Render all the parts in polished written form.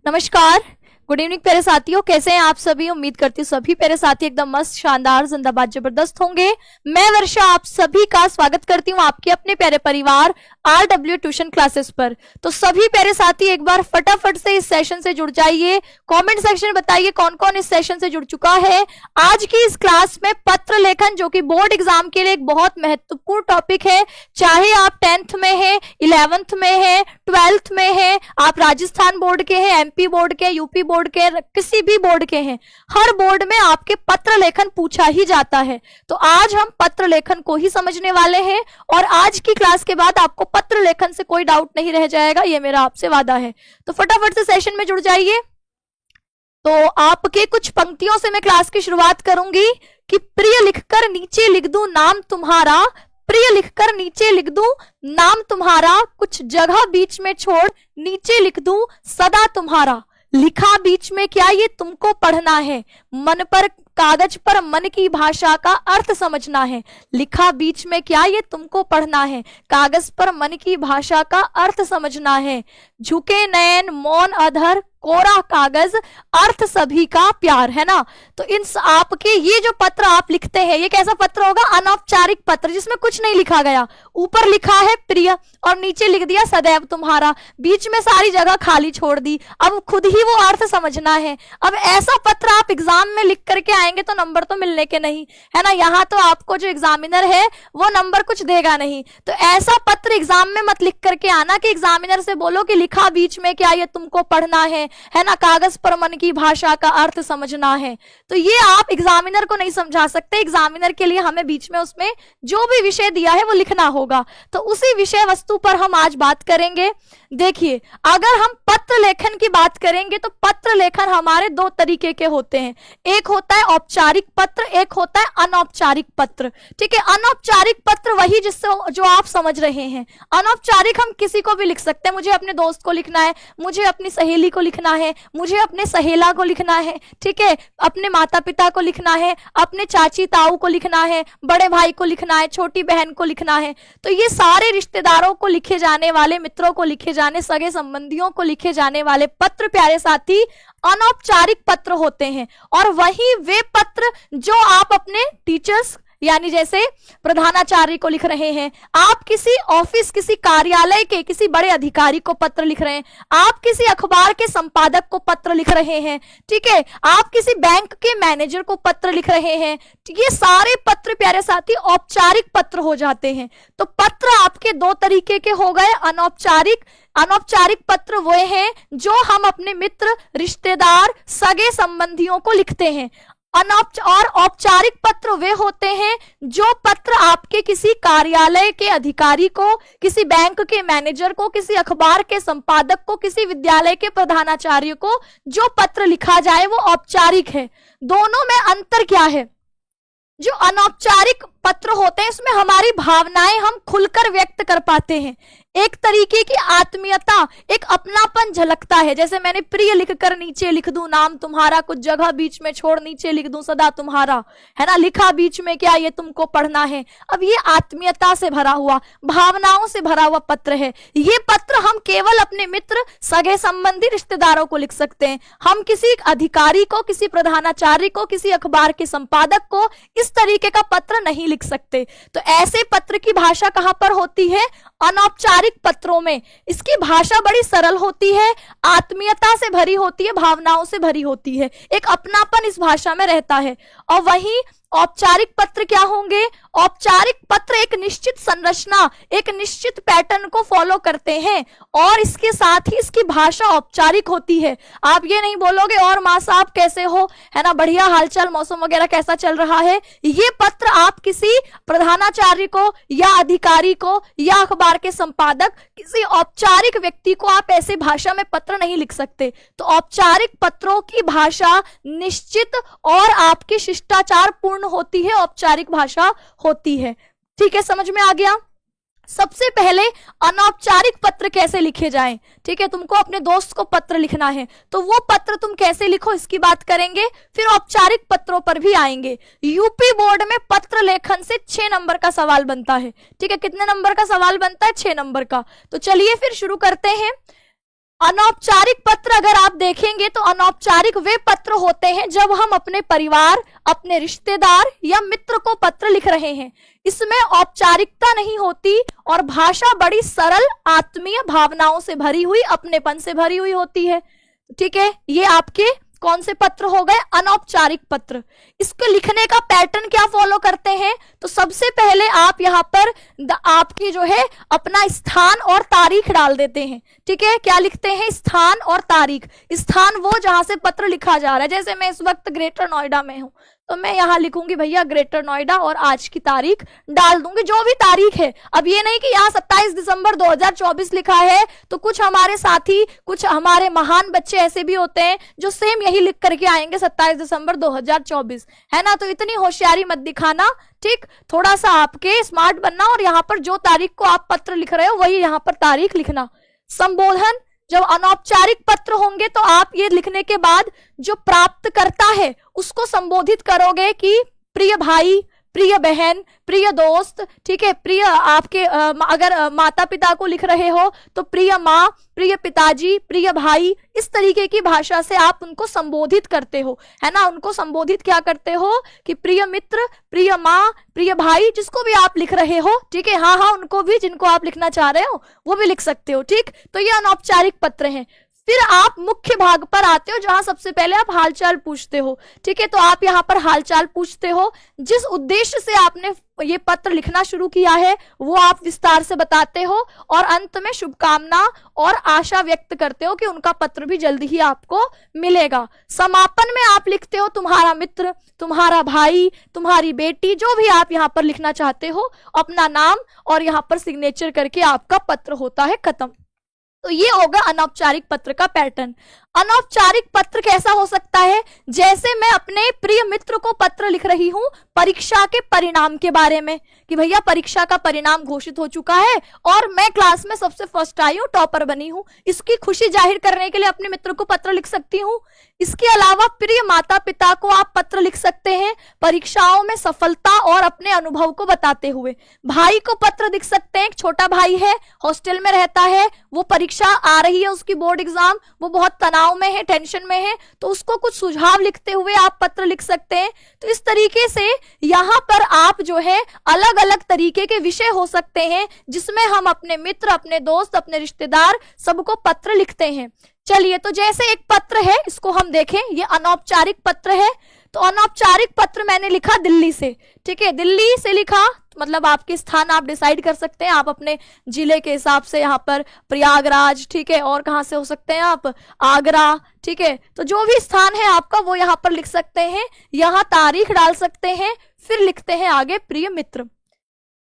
नमस्कार, good evening प्यारे साथियों। कैसे हैं आप सभी? उम्मीद करती हूँ सभी प्यारे साथी एकदम मस्त, शानदार, जिंदाबाद, जबरदस्त होंगे। मैं वर्षा आप सभी का स्वागत करती हूँ आपके अपने प्यारे परिवार RW ट्यूशन क्लासेस पर। तो सभी प्यारे साथी एक बार फटाफट से इस सेशन से जुड़ जाइए। कमेंट सेक्शन में बताइए कौन कौन इस सेशन से जुड़ चुका है। आज की इस क्लास में पत्र लेखन, जो कि बोर्ड एग्जाम के लिए एक बहुत महत्वपूर्ण टॉपिक है, चाहे आप 10th में है, 11th में है, 12th में है, आप राजस्थान बोर्ड के हैं, MP बोर्ड के, यूपी बोर्ड के, किसी भी बोर्ड के हैं, हर बोर्ड में आपके पत्र लेखन पूछा ही जाता है। तो आज हम पत्र लेखन को ही समझने वाले हैं और आज की क्लास के बाद आपको पत्र लेखन से कोई डाउट नहीं रह जाएगा, ये मेरा आपसे वादा है। तो फटाफट से सेशन में जुड़ जाइए। तो आपके कुछ पंक्तियों से मैं क्लास की शुरुआत करूंगी कि प्रिय लिखकर नीचे लिख दूं नाम तुम्हारा, प्रिय लिखकर नीचे लिख दूं नाम तुम्हारा, कुछ जगह बीच में छोड़ नीचे लिख दूं सदा तुम्हारा। लिखा बीच में क्या, ये तुमको पढ़ना है, मन पर कागज पर मन की भाषा का अर्थ समझना है। लिखा बीच में क्या, ये तुमको पढ़ना है, कागज पर मन की भाषा का अर्थ समझना है। झुके नयन मौन अधर कोरा कागज, अर्थ सभी का प्यार, है ना। तो इन आपके ये जो पत्र आप लिखते हैं, ये कैसा पत्र होगा? अनौपचारिक पत्र, जिसमें कुछ नहीं लिखा गया। ऊपर लिखा है प्रिय और नीचे लिख दिया सदैव तुम्हारा, बीच में सारी जगह खाली छोड़ दी। अब खुद ही वो अर्थ समझना है। अब ऐसा पत्र आप एग्जाम में लिख करके आएंगे तो नंबर तो मिलने के नहीं, है ना। यहाँ तो आपको जो एग्जामिनर है वो नंबर कुछ देगा नहीं। तो ऐसा पत्र एग्जाम में मत लिख करके आना कि एग्जामिनर से बोलो कि लिखा बीच में क्या, ये तुमको पढ़ना है ना, कागज पर मन की भाषा का अर्थ समझना है। तो ये आप एग्जामिनर को नहीं समझा सकते। एग्जामिनर के लिए हमें बीच में उसमें जो भी विषय दिया है वो लिखना होगा। तो उसी विषय वस्तु पर हम आज बात करेंगे। देखिए, अगर हम पत्र लेखन की बात करेंगे तो पत्र लेखन हमारे दो तरीके के होते हैं। एक होता है औपचारिक पत्र, एक होता है अनौपचारिक पत्र। ठीक है, अनौपचारिक पत्र वही जिससे जो आप समझ रहे हैं। अनौपचारिक हम किसी को भी लिख सकते हैं। मुझे अपने दोस्त को लिखना है, मुझे अपनी सहेली को लिखना है, मुझे अपने सहेला को लिखना है, ठीक है, अपने माता पिता को लिखना है, अपने चाची ताऊ को लिखना है, बड़े भाई को लिखना है, छोटी बहन को लिखना है। तो ये सारे रिश्तेदारों को लिखे जाने वाले, मित्रों को लिखे जाने, सगे संबंधियों को लिखे जाने वाले पत्र प्यारे साथी अनौपचारिक पत्र होते हैं। और वही वे पत्र जो आप अपने टीचर्स यानी जैसे प्रधानाचार्य को लिख रहे हैं, आप किसी ऑफिस, किसी कार्यालय के किसी बड़े अधिकारी को पत्र लिख रहे हैं, आप किसी अखबार के संपादक को पत्र लिख रहे हैं, ठीक है, आप किसी बैंक के मैनेजर को पत्र लिख रहे हैं। ये सारे पत्र प्यारे साथी औपचारिक पत्र हो जाते हैं। तो पत्र आपके दो तरीके के हो गए। अनौपचारिक पत्र वो हैं जो हम अपने मित्र, रिश्तेदार, सगे संबंधियों को लिखते हैं। और औपचारिक पत्र वे होते हैं जो पत्र आपके किसी कार्यालय के अधिकारी को, किसी बैंक के मैनेजर को, किसी अखबार के संपादक को, किसी विद्यालय के प्रधानाचार्य को जो पत्र लिखा जाए वो औपचारिक है। दोनों में अंतर क्या है? जो अनौपचारिक पत्र होते हैं इसमें हमारी भावनाएं हम खुलकर व्यक्त कर पाते हैं। एक तरीके की आत्मीयता, एक अपनापन झलकता है। जैसे मैंने प्रिय लिखकर नीचे लिख दूं नाम तुम्हारा, कुछ जगह बीच में छोड़ नीचे लिख दूं सदा तुम्हारा, है ना। लिखा बीच में क्या, ये तुमको पढ़ना है। अब ये आत्मीयता से भरा हुआ, भावनाओं से भरा हुआ पत्र है। ये पत्र हम केवल अपने मित्र, सगे संबंधी, रिश्तेदारों को लिख सकते हैं। हम किसी अधिकारी को, किसी प्रधानाचार्य को, किसी अखबार के संपादक को इस तरीके का पत्र नहीं लिख सकते। तो ऐसे पत्र की भाषा कहां पर होती है? अनौपचारिक पत्रों में। इसकी भाषा बड़ी सरल होती है, आत्मीयता से भरी होती है, भावनाओं से भरी होती है, एक अपनापन इस भाषा में रहता है। और वही औपचारिक पत्र क्या होंगे? औपचारिक पत्र एक निश्चित संरचना, एक निश्चित पैटर्न को फॉलो करते हैं और इसके साथ ही इसकी भाषा औपचारिक होती है। आप ये नहीं बोलोगे और माँ साहब कैसे हो, है ना, बढ़िया हालचाल, मौसम वगैरह कैसा चल रहा है। ये पत्र आप किसी प्रधानाचार्य को या अधिकारी को या अखबार के संपादक, किसी औपचारिक व्यक्ति को आप ऐसे भाषा में पत्र नहीं लिख सकते। तो औपचारिक पत्रों की भाषा निश्चित और आपकी शिष्टाचार पूर्ण होती है, औपचारिक भाषा होती है। ठीक है, समझ में आ गया। सबसे पहले अनौपचारिक पत्र कैसे लिखे जाएं, ठीक है। तुमको अपने दोस्त को पत्र लिखना है तो वो पत्र तुम कैसे लिखो इसकी बात करेंगे, फिर औपचारिक पत्रों पर भी आएंगे। यूपी बोर्ड में पत्र लेखन से 6 नंबर का सवाल बनता है, ठीक है। कितने नंबर का सवाल बनता है? 6 नंबर का। तो चलिए फिर शुरू करते हैं। अनौपचारिक पत्र अगर आप देखेंगे तो अनौपचारिक वे पत्र होते हैं जब हम अपने परिवार, अपने रिश्तेदार या मित्र को पत्र लिख रहे हैं। इसमें औपचारिकता नहीं होती और भाषा बड़ी सरल, आत्मीय भावनाओं से भरी हुई, अपनेपन से भरी हुई होती है। ठीक है, ये आपके कौन से पत्र हो गए? अनौपचारिक पत्र। इसको लिखने का पैटर्न क्या फॉलो करते हैं? तो सबसे पहले आप यहाँ पर आपकी जो है अपना स्थान और तारीख डाल देते हैं। ठीक है, क्या लिखते हैं? स्थान और तारीख। स्थान वो जहां से पत्र लिखा जा रहा है। जैसे मैं इस वक्त ग्रेटर नोएडा में हूं तो मैं यहाँ लिखूंगी भैया ग्रेटर नोएडा और आज की तारीख डाल दूंगी, जो भी तारीख है। अब ये नहीं कि यहाँ 27 दिसंबर 2024 लिखा है, तो कुछ हमारे साथी, कुछ हमारे महान बच्चे ऐसे भी होते हैं जो सेम यही लिख करके आएंगे 27 दिसंबर 2024, है ना। तो इतनी होशियारी मत दिखाना, ठीक, थोड़ा सा आपके स्मार्ट बनना और यहाँ पर जो तारीख को आप पत्र लिख रहे हो वही यहाँ पर तारीख लिखना। संबोधन, जब अनौपचारिक पत्र होंगे तो आप ये लिखने के बाद जो प्राप्त करता है उसको संबोधित करोगे कि प्रिय भाई, प्रिय बहन, प्रिय दोस्त। ठीक है, प्रिय आपके अगर माता पिता को लिख रहे हो तो प्रिय माँ, प्रिय पिताजी, प्रिय भाई, इस तरीके की भाषा से आप उनको संबोधित करते हो, है ना। उनको संबोधित क्या करते हो कि प्रिय मित्र, प्रिय माँ, प्रिय भाई, जिसको भी आप लिख रहे हो। ठीक है, हाँ हाँ, उनको भी, जिनको आप लिखना चाह रहे हो वो भी लिख सकते हो। ठीक, तो ये अनौपचारिक पत्र हैं। फिर आप मुख्य भाग पर आते हो जहां सबसे पहले आप हालचाल पूछते हो। ठीक है, तो आप यहाँ पर हालचाल पूछते हो, जिस उद्देश्य से आपने ये पत्र लिखना शुरू किया है वो आप विस्तार से बताते हो और अंत में शुभकामना और आशा व्यक्त करते हो कि उनका पत्र भी जल्दी ही आपको मिलेगा। समापन में आप लिखते हो तुम्हारा मित्र, तुम्हारा भाई, तुम्हारी बेटी, जो भी आप यहाँ पर लिखना चाहते हो, अपना नाम और यहाँ पर सिग्नेचर करके आपका पत्र होता है खत्म। तो ये होगा अनौपचारिक पत्र का पैटर्न। अनौपचारिक पत्र कैसा हो सकता है? जैसे मैं अपने प्रिय मित्र को पत्र लिख रही हूं परीक्षा के परिणाम के बारे में कि भैया परीक्षा का परिणाम घोषित हो चुका है और मैं क्लास में सबसे फर्स्ट आई हूं, टॉपर बनी हूं। इसकी खुशी जाहिर करने के लिए अपने मित्र को पत्र लिख सकती हूं। इसके अलावा प्रिय माता पिता को आप पत्र लिख सकते हैं परीक्षाओं में सफलता और अपने अनुभव को बताते हुए। भाई को पत्र लिख सकते हैं, एक छोटा भाई है, हॉस्टल में रहता है, वो परीक्षा आ रही है, उसकी बोर्ड एग्जाम, वो बहुत तनाव में है, टेंशन में है, तो उसको कुछ सुझाव लिखते हुए आप पत्र लिख सकते हैं। तो इस तरीके से यहाँ पर आप जो है अलग अलग तरीके के विषय हो सकते हैं जिसमें हम अपने मित्र, अपने दोस्त, अपने रिश्तेदार सबको पत्र लिखते हैं। चलिए, तो जैसे एक पत्र है, इसको हम देखें, ये अनौपचारिक पत्र है। तो अनौपचारिक पत्र मैंने लिखा दिल्ली से। ठीक है, दिल्ली से लिखा, मतलब आपके स्थान आप डिसाइड कर सकते हैं, आप अपने जिले के हिसाब से यहाँ पर प्रयागराज, ठीक है, और कहाँ से हो सकते हैं आप, आगरा। ठीक है, तो जो भी स्थान है आपका वो यहाँ पर लिख सकते हैं, यहाँ तारीख डाल सकते हैं। फिर लिखते हैं आगे, प्रिय मित्र,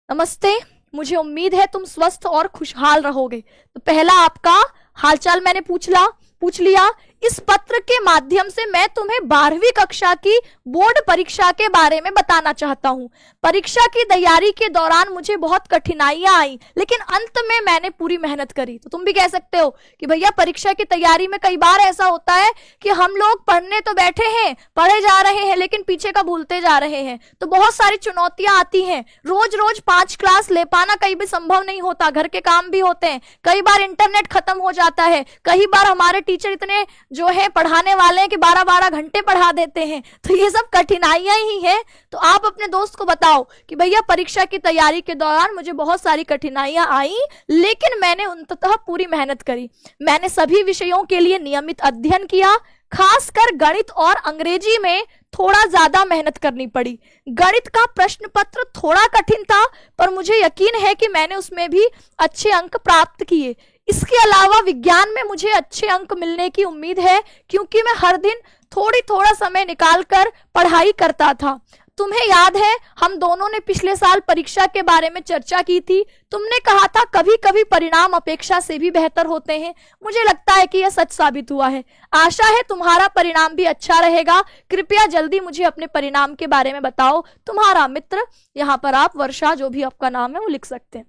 नमस्ते, मुझे उम्मीद है तुम स्वस्थ और खुशहाल रहोगे। तो पहला आपका हालचाल मैंने पूछ लिया। इस पत्र के माध्यम से मैं तुम्हें 12वीं कक्षा की बोर्ड परीक्षा के बारे में बताना चाहता हूं। परीक्षा की तैयारी के दौरान मुझे बहुत कठिनाइयां आई, लेकिन अंत में मैंने पूरी मेहनत करी। तो तुम भी कह सकते हो कि भैया परीक्षा की तैयारी में कई बार ऐसा होता है कि हम लोग पढ़ने तो बैठे हैं, पढ़े जा रहे हैं, लेकिन पीछे का भूलते जा रहे हैं। तो बहुत सारी चुनौतियां आती हैं। रोज रोज 5 क्लास ले पाना कई भी संभव नहीं होता, घर के काम भी होते हैं, कई बार इंटरनेट खत्म हो जाता है, कई बार हमारे टीचर इतने जो है पढ़ाने वाले हैं कि 12-12 घंटे पढ़ा देते हैं। तो ये सब कठिनाइयां ही है। तो आप अपने दोस्त को बताओ कि भैया परीक्षा की तैयारी के दौरान मुझे बहुत सारी कठिनाइयां आई, लेकिन मैंने अंततः पूरी मेहनत करी। मैंने सभी विषयों के लिए नियमित अध्ययन किया, खासकर गणित और अंग्रेजी में थोड़ा ज्यादा मेहनत करनी पड़ी। गणित का प्रश्न पत्र थोड़ा कठिन था, पर मुझे यकीन है कि मैंने उसमें भी अच्छे अंक प्राप्त किए। इसके अलावा विज्ञान में मुझे अच्छे अंक मिलने की उम्मीद है, क्योंकि मैं हर दिन थोड़ा समय निकालकर पढ़ाई करता था। तुम्हें याद है हम दोनों ने पिछले साल परीक्षा के बारे में चर्चा की थी। तुमने कहा था कभी कभी परिणाम अपेक्षा से भी बेहतर होते हैं। मुझे लगता है कि यह सच साबित हुआ है। आशा है तुम्हारा परिणाम भी अच्छा रहेगा। कृपया जल्दी मुझे अपने परिणाम के बारे में बताओ। तुम्हारा मित्र। यहाँ पर आप वर्षा, जो भी आपका नाम है वो लिख सकते हैं।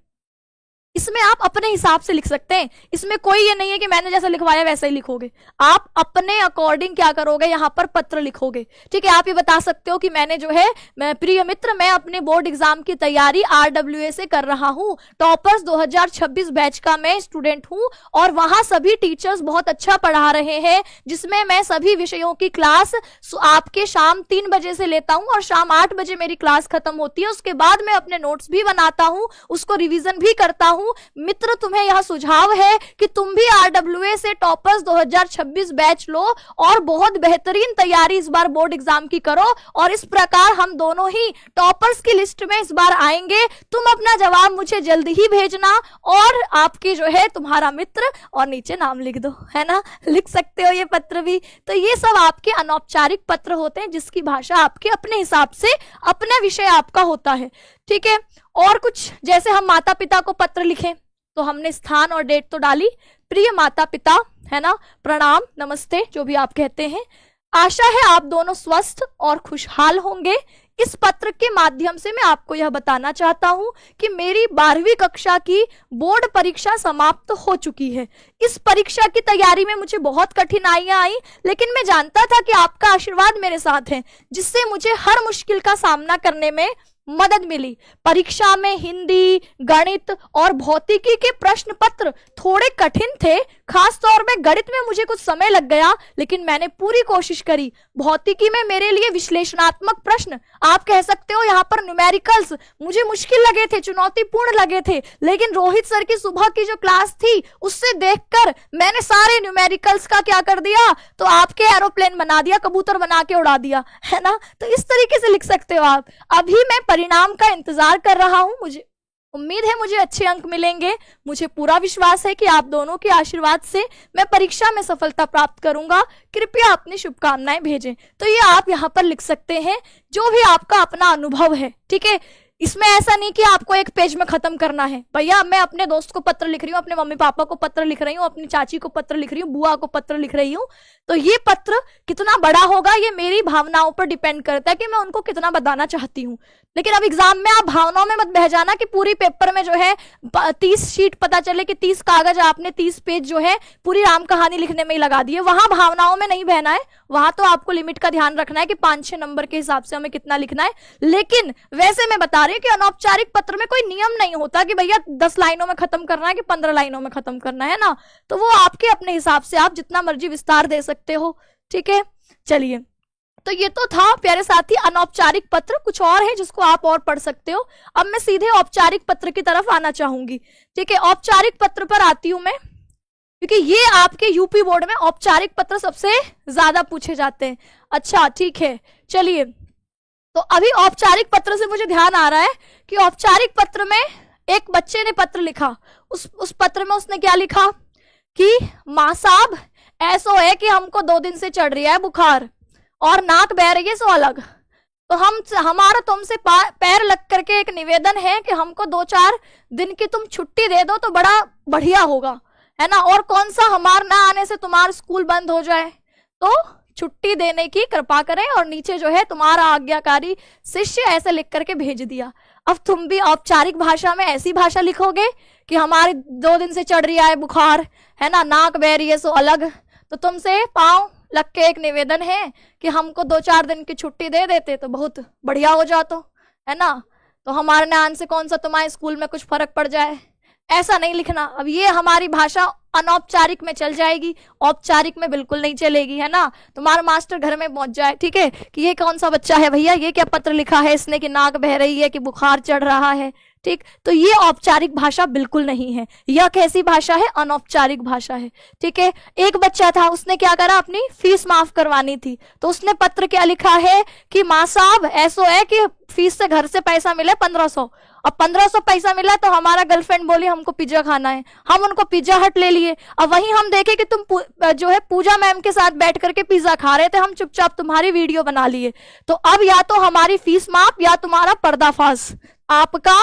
इसमें आप अपने हिसाब से लिख सकते हैं। इसमें कोई ये नहीं है कि मैंने जैसा लिखवाया वैसा ही लिखोगे, आप अपने अकॉर्डिंग क्या करोगे, यहाँ पर पत्र लिखोगे। ठीक है, आप ये बता सकते हो कि मैंने जो है, मैं प्रिय मित्र, मैं अपने बोर्ड एग्जाम की तैयारी RWA से कर रहा हूँ, टॉपर्स 2026 बैच का मैं स्टूडेंट हूँ और वहां सभी टीचर्स बहुत अच्छा पढ़ा रहे हैं, जिसमें मैं सभी विषयों की क्लास आपके शाम 3 बजे से लेता हूँ और शाम 8 बजे मेरी क्लास खत्म होती है। उसके बाद मैं अपने नोट्स भी बनाता हूँ, उसको रिवीजन भी करता हूँ। मित्र, तुम्हें यह सुझाव है कि तुम भी RWA से टॉपर्स 2026 बैच लो और बहुत बेहतरीन तैयारी इस बार बोर्ड एग्जाम की करो और इस प्रकार हम दोनों ही टॉपर्स की लिस्ट में इस बार आएंगे। तुम अपना जवाब मुझे जल्दी ही भेजना और आपके जो है तुम्हारा मित्र और नीचे नाम लिख दो, है ना, लिख सकते हो ये पत्र भी। तो ये सब आपके अनौपचारिक पत्र होते हैं जिसकी भाषा आपके अपने हिसाब से, अपना विषय आपका होता है। ठीक है, और कुछ, जैसे हम माता पिता को पत्र लिखें तो हमने स्थान और डेट तो डाली, प्रिय माता पिता, है ना, प्रणाम, नमस्ते, जो भी आप कहते हैं, आशा है आप दोनों स्वस्थ और खुशहाल होंगे। इस पत्र के माध्यम से मैं आपको यह बताना चाहता हूं कि मेरी 12वीं कक्षा की बोर्ड परीक्षा समाप्त हो चुकी है। इस परीक्षा की तैयारी में मुझे बहुत कठिनाइयां आई, लेकिन मैं जानता था कि आपका आशीर्वाद मेरे साथ है, जिससे मुझे हर मुश्किल का सामना करने में मदद मिली। परीक्षा में हिंदी, गणित और भौतिकी के प्रश्न पत्र थोड़े कठिन थे, खास तौर में गणित में मुझे कुछ समय लग गया, लेकिन मैंने पूरी कोशिश करी। भौतिकी में मेरे लिए विश्लेषणात्मक प्रश्न, आप कह सकते हो यहाँ पर न्यूमेरिकल्स, मुझे मुश्किल लगे थे, चुनौतीपूर्ण लगे थे, लेकिन रोहित सर की सुबह की जो क्लास थी उससे देखकर मैंने सारे न्यूमेरिकल्स का क्या कर दिया, तो आपके एरोप्लेन बना दिया, कबूतर बना के उड़ा दिया, है ना। तो इस तरीके से लिख सकते हो आप। अभी मैं परिणाम का इंतजार कर रहा हूं, मुझे उम्मीद है मुझे अच्छे अंक मिलेंगे। मुझे पूरा विश्वास है कि आप दोनों के आशीर्वाद से मैं परीक्षा में सफलता प्राप्त करूंगा। कृपया अपनी शुभकामनाएं भेजें। तो ये आप यहाँ पर लिख सकते हैं, जो भी आपका अपना अनुभव है। ठीक है, इसमें ऐसा नहीं कि आपको एक पेज में खत्म करना है। भैया मैं अपने दोस्त को पत्र लिख रही हूँ, अपने मम्मी पापा को पत्र लिख रही हूँ, अपनी चाची को पत्र लिख रही हूँ, बुआ को पत्र लिख रही हूँ, तो ये पत्र कितना बड़ा होगा ये मेरी भावनाओं पर डिपेंड करता है कि मैं उनको कितना बताना चाहती हूँ। लेकिन अब एग्जाम में आप भावनाओं में मत बह जाना कि पूरी पेपर में जो है 30 शीट, पता चले कि 30 कागज आपने 30 पेज जो है पूरी राम कहानी लिखने में ही लगा दी है। वहां भावनाओं में नहीं बहना है, वहां तो आपको लिमिट का ध्यान रखना है कि 5-6 नंबर के हिसाब से हमें कितना लिखना है। लेकिन वैसे मैं बता रही हूँ कि अनौपचारिक पत्र में कोई नियम नहीं होता कि भैया 10 लाइनों में खत्म करना है कि 15 लाइनों में खत्म करना है ना, तो वो आपके अपने हिसाब से आप जितना मर्जी विस्तार दे सकते हो। ठीक है, चलिए, तो ये तो था प्यारे साथी अनौपचारिक पत्र। कुछ और है जिसको आप और पढ़ सकते हो। अब मैं सीधे औपचारिक पत्र की तरफ आना चाहूंगी। ठीक है, औपचारिक पत्र पर आती हूं मैं, क्योंकि ये आपके यूपी बोर्ड में औपचारिक पत्र सबसे ज्यादा पूछे जाते हैं। अच्छा ठीक है, चलिए, तो अभी औपचारिक पत्र से मुझे ध्यान आ रहा है कि औपचारिक पत्र में एक बच्चे ने पत्र लिखा। उस पत्र में उसने क्या लिखा कि माँ साहब ऐसा है कि हमको 2 दिन से चढ़ रहा है बुखार और नाक बह रही है सो अलग, तो हमारा तुमसे पैर लग करके एक निवेदन है कि हमको 2-4 दिन की तुम छुट्टी दे दो तो बड़ा बढ़िया होगा, है ना, और कौन सा हमार ना आने से तुम्हारा स्कूल बंद हो जाए, तो छुट्टी देने की कृपा करें। और नीचे जो है तुम्हारा आज्ञाकारी शिष्य, ऐसे लिख करके भेज दिया। अब तुम भी औपचारिक भाषा में ऐसी भाषा लिखोगे कि हमारे 2 दिन से चढ़ रही है बुखार, है ना, नाक बह रही है सो अलग, तो तुमसे पाँव लग के एक निवेदन है कि हमको 2-4 दिन की छुट्टी दे देते तो बहुत बढ़िया हो जाता, है ना, तो हमारे नाम से कौन सा तुम्हारे स्कूल में कुछ फर्क पड़ जाए। ऐसा नहीं लिखना। अब ये हमारी भाषा अनौपचारिक में चल जाएगी, औपचारिक में बिल्कुल नहीं चलेगी, है ना। तुम्हारा मास्टर घर में पहुंच जाए, ठीक है, कि ये कौन सा बच्चा है भैया, ये क्या पत्र लिखा है इसने कि नाक बह रही है, कि बुखार चढ़ रहा है, ठीक, तो ये औपचारिक भाषा बिल्कुल नहीं है। यह कैसी भाषा है, अनौपचारिक भाषा है। ठीक है, एक बच्चा था, उसने क्या करा, अपनी फीस माफ करवानी थी, तो उसने पत्र क्या लिखा है कि माँ साहब ऐसा है कि फीस से घर से पैसा मिले 1500, अब 1500 पैसा मिला तो हमारा गर्लफ्रेंड बोली हमको पिज्जा खाना है, हम उनको पिज्जा हट ले लिए। अब वहीं हम देखे कि तुम जो है पूजा मैम के साथ बैठ करके पिज्जा खा रहे थे, हम चुपचाप तुम्हारी वीडियो बना लिए, तो अब या तो हमारी फीस माफ या तुम्हारा पर्दाफाश। आपका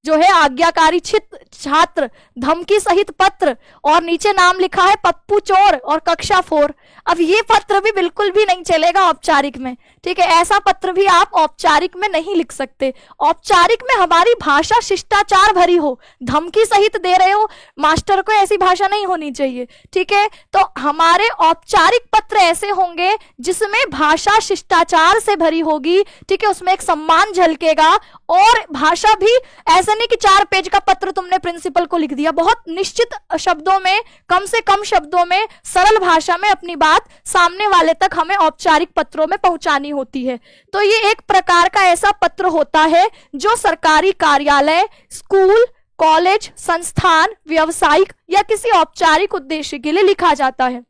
जो है आज्ञाकारी छात्र, धमकी सहित पत्र, और नीचे नाम लिखा है पप्पू चोर और कक्षा 4। अब ये पत्र भी बिल्कुल भी नहीं चलेगा औपचारिक में, ठीक है, ऐसा पत्र भी आप औपचारिक में नहीं लिख सकते। औपचारिक में हमारी भाषा शिष्टाचार भरी हो, धमकी सहित दे रहे हो मास्टर को, ऐसी भाषा नहीं होनी चाहिए, ठीक है। तो हमारे औपचारिक पत्र ऐसे होंगे जिसमें भाषा शिष्टाचार से भरी होगी, ठीक है, उसमें एक सम्मान झलकेगा, और भाषा भी ऐसा नहीं कि 4 पेज का पत्र तुमने प्रिंसिपल को लिख दिया, बहुत निश्चित शब्दों में, कम से कम शब्दों में, सरल भाषा में अपनी बात सामने वाले तक हमें औपचारिक पत्रों में पहुंचानी होती है। तो ये एक प्रकार का ऐसा पत्र होता है जो सरकारी कार्यालय, स्कूल, कॉलेज, संस्थान, व्यावसायिक या किसी औपचारिक उद्देश्य के लिए लिखा जाता है।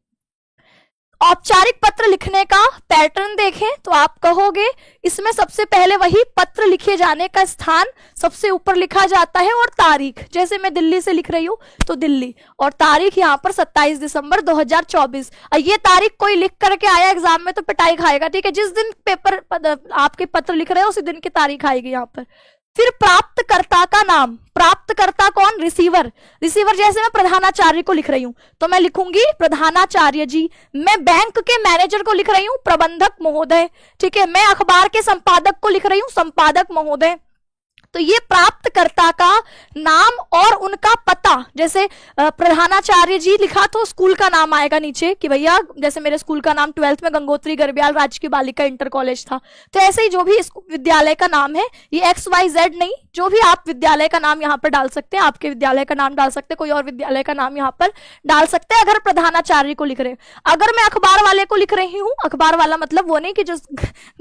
औपचारिक पत्र लिखने का पैटर्न देखें तो आप कहोगे इसमें सबसे पहले वही पत्र लिखे जाने का स्थान सबसे ऊपर लिखा जाता है, और तारीख, जैसे मैं दिल्ली से लिख रही हूं तो दिल्ली, और तारीख यहाँ पर 27 दिसंबर 2024। ये तारीख कोई लिख करके आया एग्जाम में तो पिटाई खाएगा, ठीक है, जिस दिन पेपर आपके पत्र लिख रहे हो उसी दिन की तारीख आएगी यहाँ पर। फिर प्राप्तकर्ता का नाम, प्राप्तकर्ता कौन, रिसीवर, रिसीवर जैसे मैं प्रधानाचार्य को लिख रही हूं तो मैं लिखूंगी प्रधानाचार्य जी, मैं बैंक के मैनेजर को लिख रही हूं प्रबंधक महोदय, ठीक है, मैं अखबार के संपादक को लिख रही हूं संपादक महोदय। तो ये प्राप्तकर्ता का नाम और उनका पता, जैसे प्रधानाचार्य जी लिखा तो स्कूल का नाम आएगा नीचे कि भैया, जैसे मेरे स्कूल का नाम 12th में गंगोत्री गर्ब्याल राजकीय बालिका इंटर कॉलेज था, तो ऐसे ही जो भी इस विद्यालय का नाम है, ये XYZ नहीं, जो भी आप विद्यालय का नाम यहाँ पर डाल सकते हैं, आपके विद्यालय का नाम डाल सकते हैं, कोई और विद्यालय का नाम यहाँ पर डाल सकते हैं अगर प्रधानाचार्य को लिख रहे हैं। अगर मैं अखबार वाले को लिख रही हूँ, अखबार वाला मतलब वो नहीं कि जो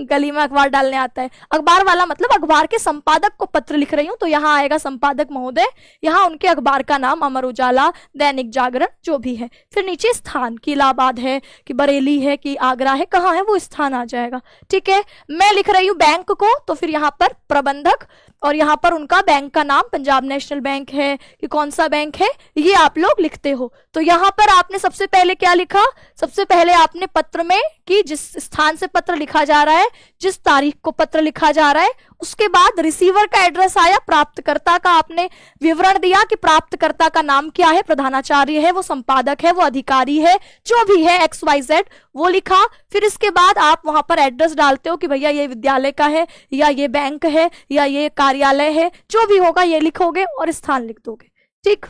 गली में अखबार डालने आता है, अखबार वाला मतलब अखबार के संपादक को पत्र लिख रही हूं तो यहाँ आएगा संपादक महोदय, यहाँ उनके अखबार का नाम अमर उजाला, दैनिक जागरण, जो भी है। फिर नीचे स्थान, कि इलाहाबाद है कि बरेली है कि आगरा है, कहाँ है वो स्थान आ जाएगा, ठीक है। मैं लिख रही हूँ बैंक को तो फिर यहाँ पर प्रबंधक, और यहाँ पर उनका बैंक का नाम पंजाब नेशनल बैंक है कि कौन सा बैंक है, ये आप लोग लिखते हो। तो यहाँ पर आपने सबसे पहले क्या लिखा, सबसे पहले आपने पत्र में कि जिस स्थान से पत्र लिखा जा रहा है, जिस तारीख को पत्र लिखा जा रहा है, उसके बाद रिसीवर का एड्रेस आया, प्राप्तकर्ता का आपने विवरण दिया कि प्राप्तकर्ता का नाम क्या है, प्रधानाचार्य है, वो संपादक है, वो अधिकारी है, जो भी है XYZ, वो लिखा। फिर इसके बाद आप वहां पर एड्रेस डालते हो कि भैया ये विद्यालय का है, या ये बैंक है, या ये कार्यालय है, जो भी होगा ये लिखोगे और स्थान लिख दोगे, ठीक।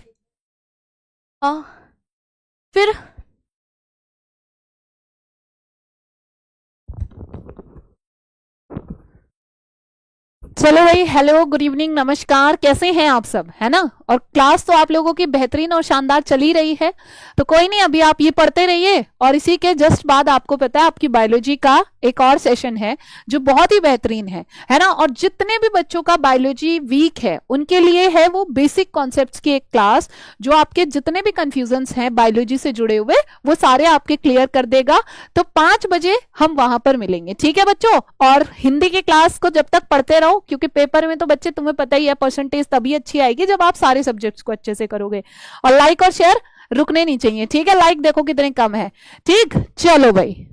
फिर चलो भाई, हेलो, गुड इवनिंग, नमस्कार, कैसे हैं आप सब, है ना। और क्लास तो आप लोगों की बेहतरीन और शानदार चली रही है, तो कोई नहीं, अभी आप ये पढ़ते रहिए, और इसी के जस्ट बाद आपको पता है आपकी बायोलॉजी का एक और सेशन है जो बहुत ही बेहतरीन है ना। और जितने भी बच्चों का बायोलॉजी वीक है उनके लिए है वो बेसिक कॉन्सेप्ट्स की एक क्लास, जो आपके जितने भी कंफ्यूजन्स हैं बायोलॉजी से जुड़े हुए वो सारे आपके क्लियर कर देगा। तो 5 बजे हम वहां पर मिलेंगे, ठीक है बच्चों। और हिंदी की क्लास को जब तक पढ़ते रहो, क्योंकि पेपर में तो बच्चे तुम्हें पता ही है परसेंटेज तभी अच्छी आएगी जब आप सारे सब्जेक्ट्स को अच्छे से करोगे। और लाइक और शेयर रुकने नहीं चाहिए, ठीक है। लाइक देखो कितने कम है, ठीक। चलो भाई,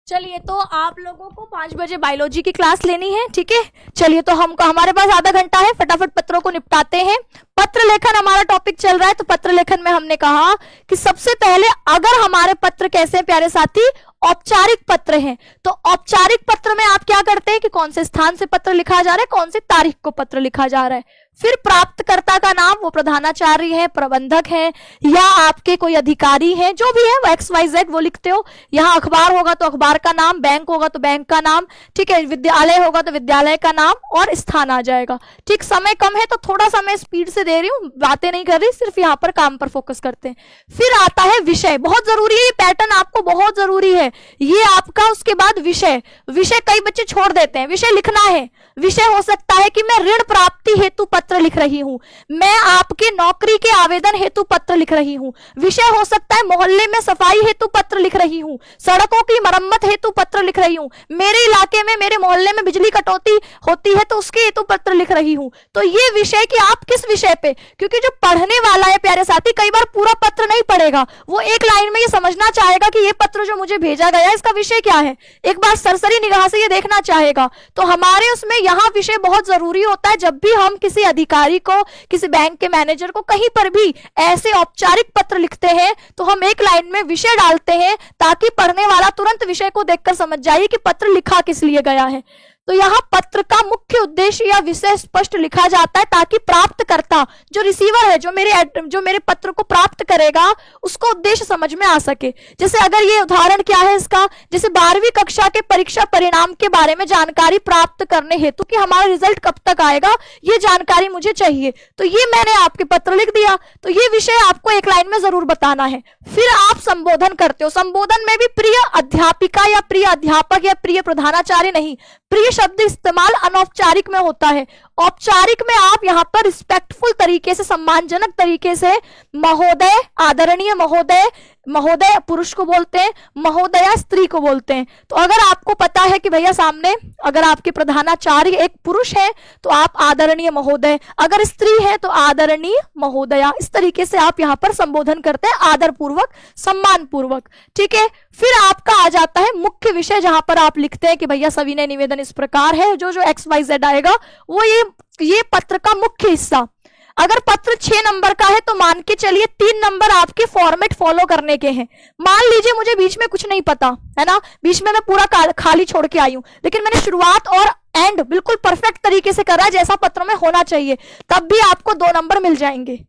चलिए, तो आप लोगों को 5 बजे बायोलॉजी की क्लास लेनी है, ठीक है। चलिए, तो हमारे पास आधा घंटा है, फटाफट पत्रों को निपटाते हैं। पत्र लेखन हमारा टॉपिक चल रहा है, तो पत्र लेखन में हमने कहा कि सबसे पहले अगर हमारे पत्र कैसे हैं प्यारे साथी, औपचारिक पत्र हैं, तो औपचारिक पत्र में आप क्या करते हैं कि कौन से स्थान से पत्र लिखा जा रहा है, कौन सी तारीख को पत्र लिखा जा रहा है। फिर प्राप्तकर्ता का नाम, वो प्रधानाचार्य है, प्रबंधक है, या आपके कोई अधिकारी हैं, जो भी है वो XYZ वो लिखते हो। यहाँ अखबार होगा तो अखबार का नाम, बैंक होगा तो बैंक का नाम, ठीक है, विद्यालय होगा तो विद्यालय का नाम, और स्थान आ जाएगा, ठीक। समय कम है तो थोड़ा सा मैं स्पीड से दे रही हूँ, बातें नहीं कर रही, सिर्फ यहाँ पर काम पर फोकस करते हैं। फिर आता है विषय, बहुत जरूरी है, ये पैटर्न आपको बहुत जरूरी है, ये आपका। उसके बाद विषय, विषय कई बच्चे छोड़ देते हैं, विषय लिखना है। विषय हो सकता है कि मैं ऋण प्राप्ति हेतु पत्र लिख रही हूं, मैं आपके नौकरी के आवेदन हेतु पत्र लिख रही हूँ। विषय हो सकता है मोहल्ले में सफाई हेतु पत्र लिख रही हूँ, सड़कों की मरम्मत हेतु पत्र लिख रही हूँ, मेरे इलाके में मेरे मोहल्ले में बिजली कटौती होती है तो उसके हेतु पत्र लिख रही हूँ। तो ये विषय कि आप किस विषय पे, क्योंकि जो पढ़ने वाला है प्यारे साथी कई बार पूरा पत्र नहीं पढ़ेगा, वो एक लाइन में ये समझना चाहेगा कि ये पत्र जो मुझे भेजा गया इसका विषय क्या है, एक बार सरसरी निगाह से ये देखना चाहेगा। तो हमारे उसमें यहाँ विषय बहुत जरूरी होता है। जब भी हम किसी अधिकारी को, किसी बैंक के मैनेजर को कहीं पर भी ऐसे औपचारिक पत्र लिखते हैं तो हम एक लाइन में विषय डालते हैं ताकि पढ़ने वाला तुरंत विषय को देखकर समझ जाए कि पत्र लिखा किस लिए गया है। तो यहाँ पत्र का मुख्य उद्देश्य या विषय स्पष्ट लिखा जाता है ताकि प्राप्तकर्ता जो रिसीवर है, जो मेरे पत्र को प्राप्त करेगा, उसको उद्देश्य समझ में आ सके। जैसे अगर ये उदाहरण क्या है इसका, जैसे 12वीं कक्षा के परीक्षा परिणाम के बारे में जानकारी प्राप्त करने हेतु कि हमारा रिजल्ट कब तक आएगा ये जानकारी मुझे चाहिए, तो ये मैंने आपके पत्र लिख दिया। तो ये विषय आपको एक लाइन में जरूर बताना है। फिर आप संबोधन करते हो। संबोधन में भी प्रिय अध्यापिका या प्रिय अध्यापक या प्रिय प्रधानाचार्य नहीं, प्रिय शब्द इस्तेमाल अनौपचारिक में होता है। औपचारिक में आप यहाँ पर रिस्पेक्टफुल तरीके से, सम्मानजनक तरीके से महोदय, आदरणीय महोदय, महोदय पुरुष को बोलते हैं, महोदया स्त्री को बोलते हैं। तो अगर आपको पता है कि भैया सामने अगर आपके प्रधानाचार्य एक पुरुष है तो आप आदरणीय महोदय, अगर स्त्री है तो आदरणीय महोदया, इस तरीके से आप यहाँ पर संबोधन करते हैं, आदर पूर्वक, सम्मान पूर्वक। ठीक है, फिर आपका आ जाता है मुख्य विषय, जहां पर आप लिखते हैं कि भैया सविनय निवेदन इस प्रकार है, जो XYZ आएगा वो ये पत्र का मुख्य हिस्सा। अगर पत्र 6 नंबर का है तो मान के चलिए 3 नंबर आपके फॉर्मेट फॉलो करने के हैं। मान लीजिए मुझे बीच में कुछ नहीं पता है ना, बीच में मैं पूरा खाली छोड़ के आई हूं, लेकिन मैंने शुरुआत और एंड बिल्कुल परफेक्ट तरीके से करा जैसा पत्र में होना चाहिए, तब भी आपको 2 नंबर मिल जाएंगे।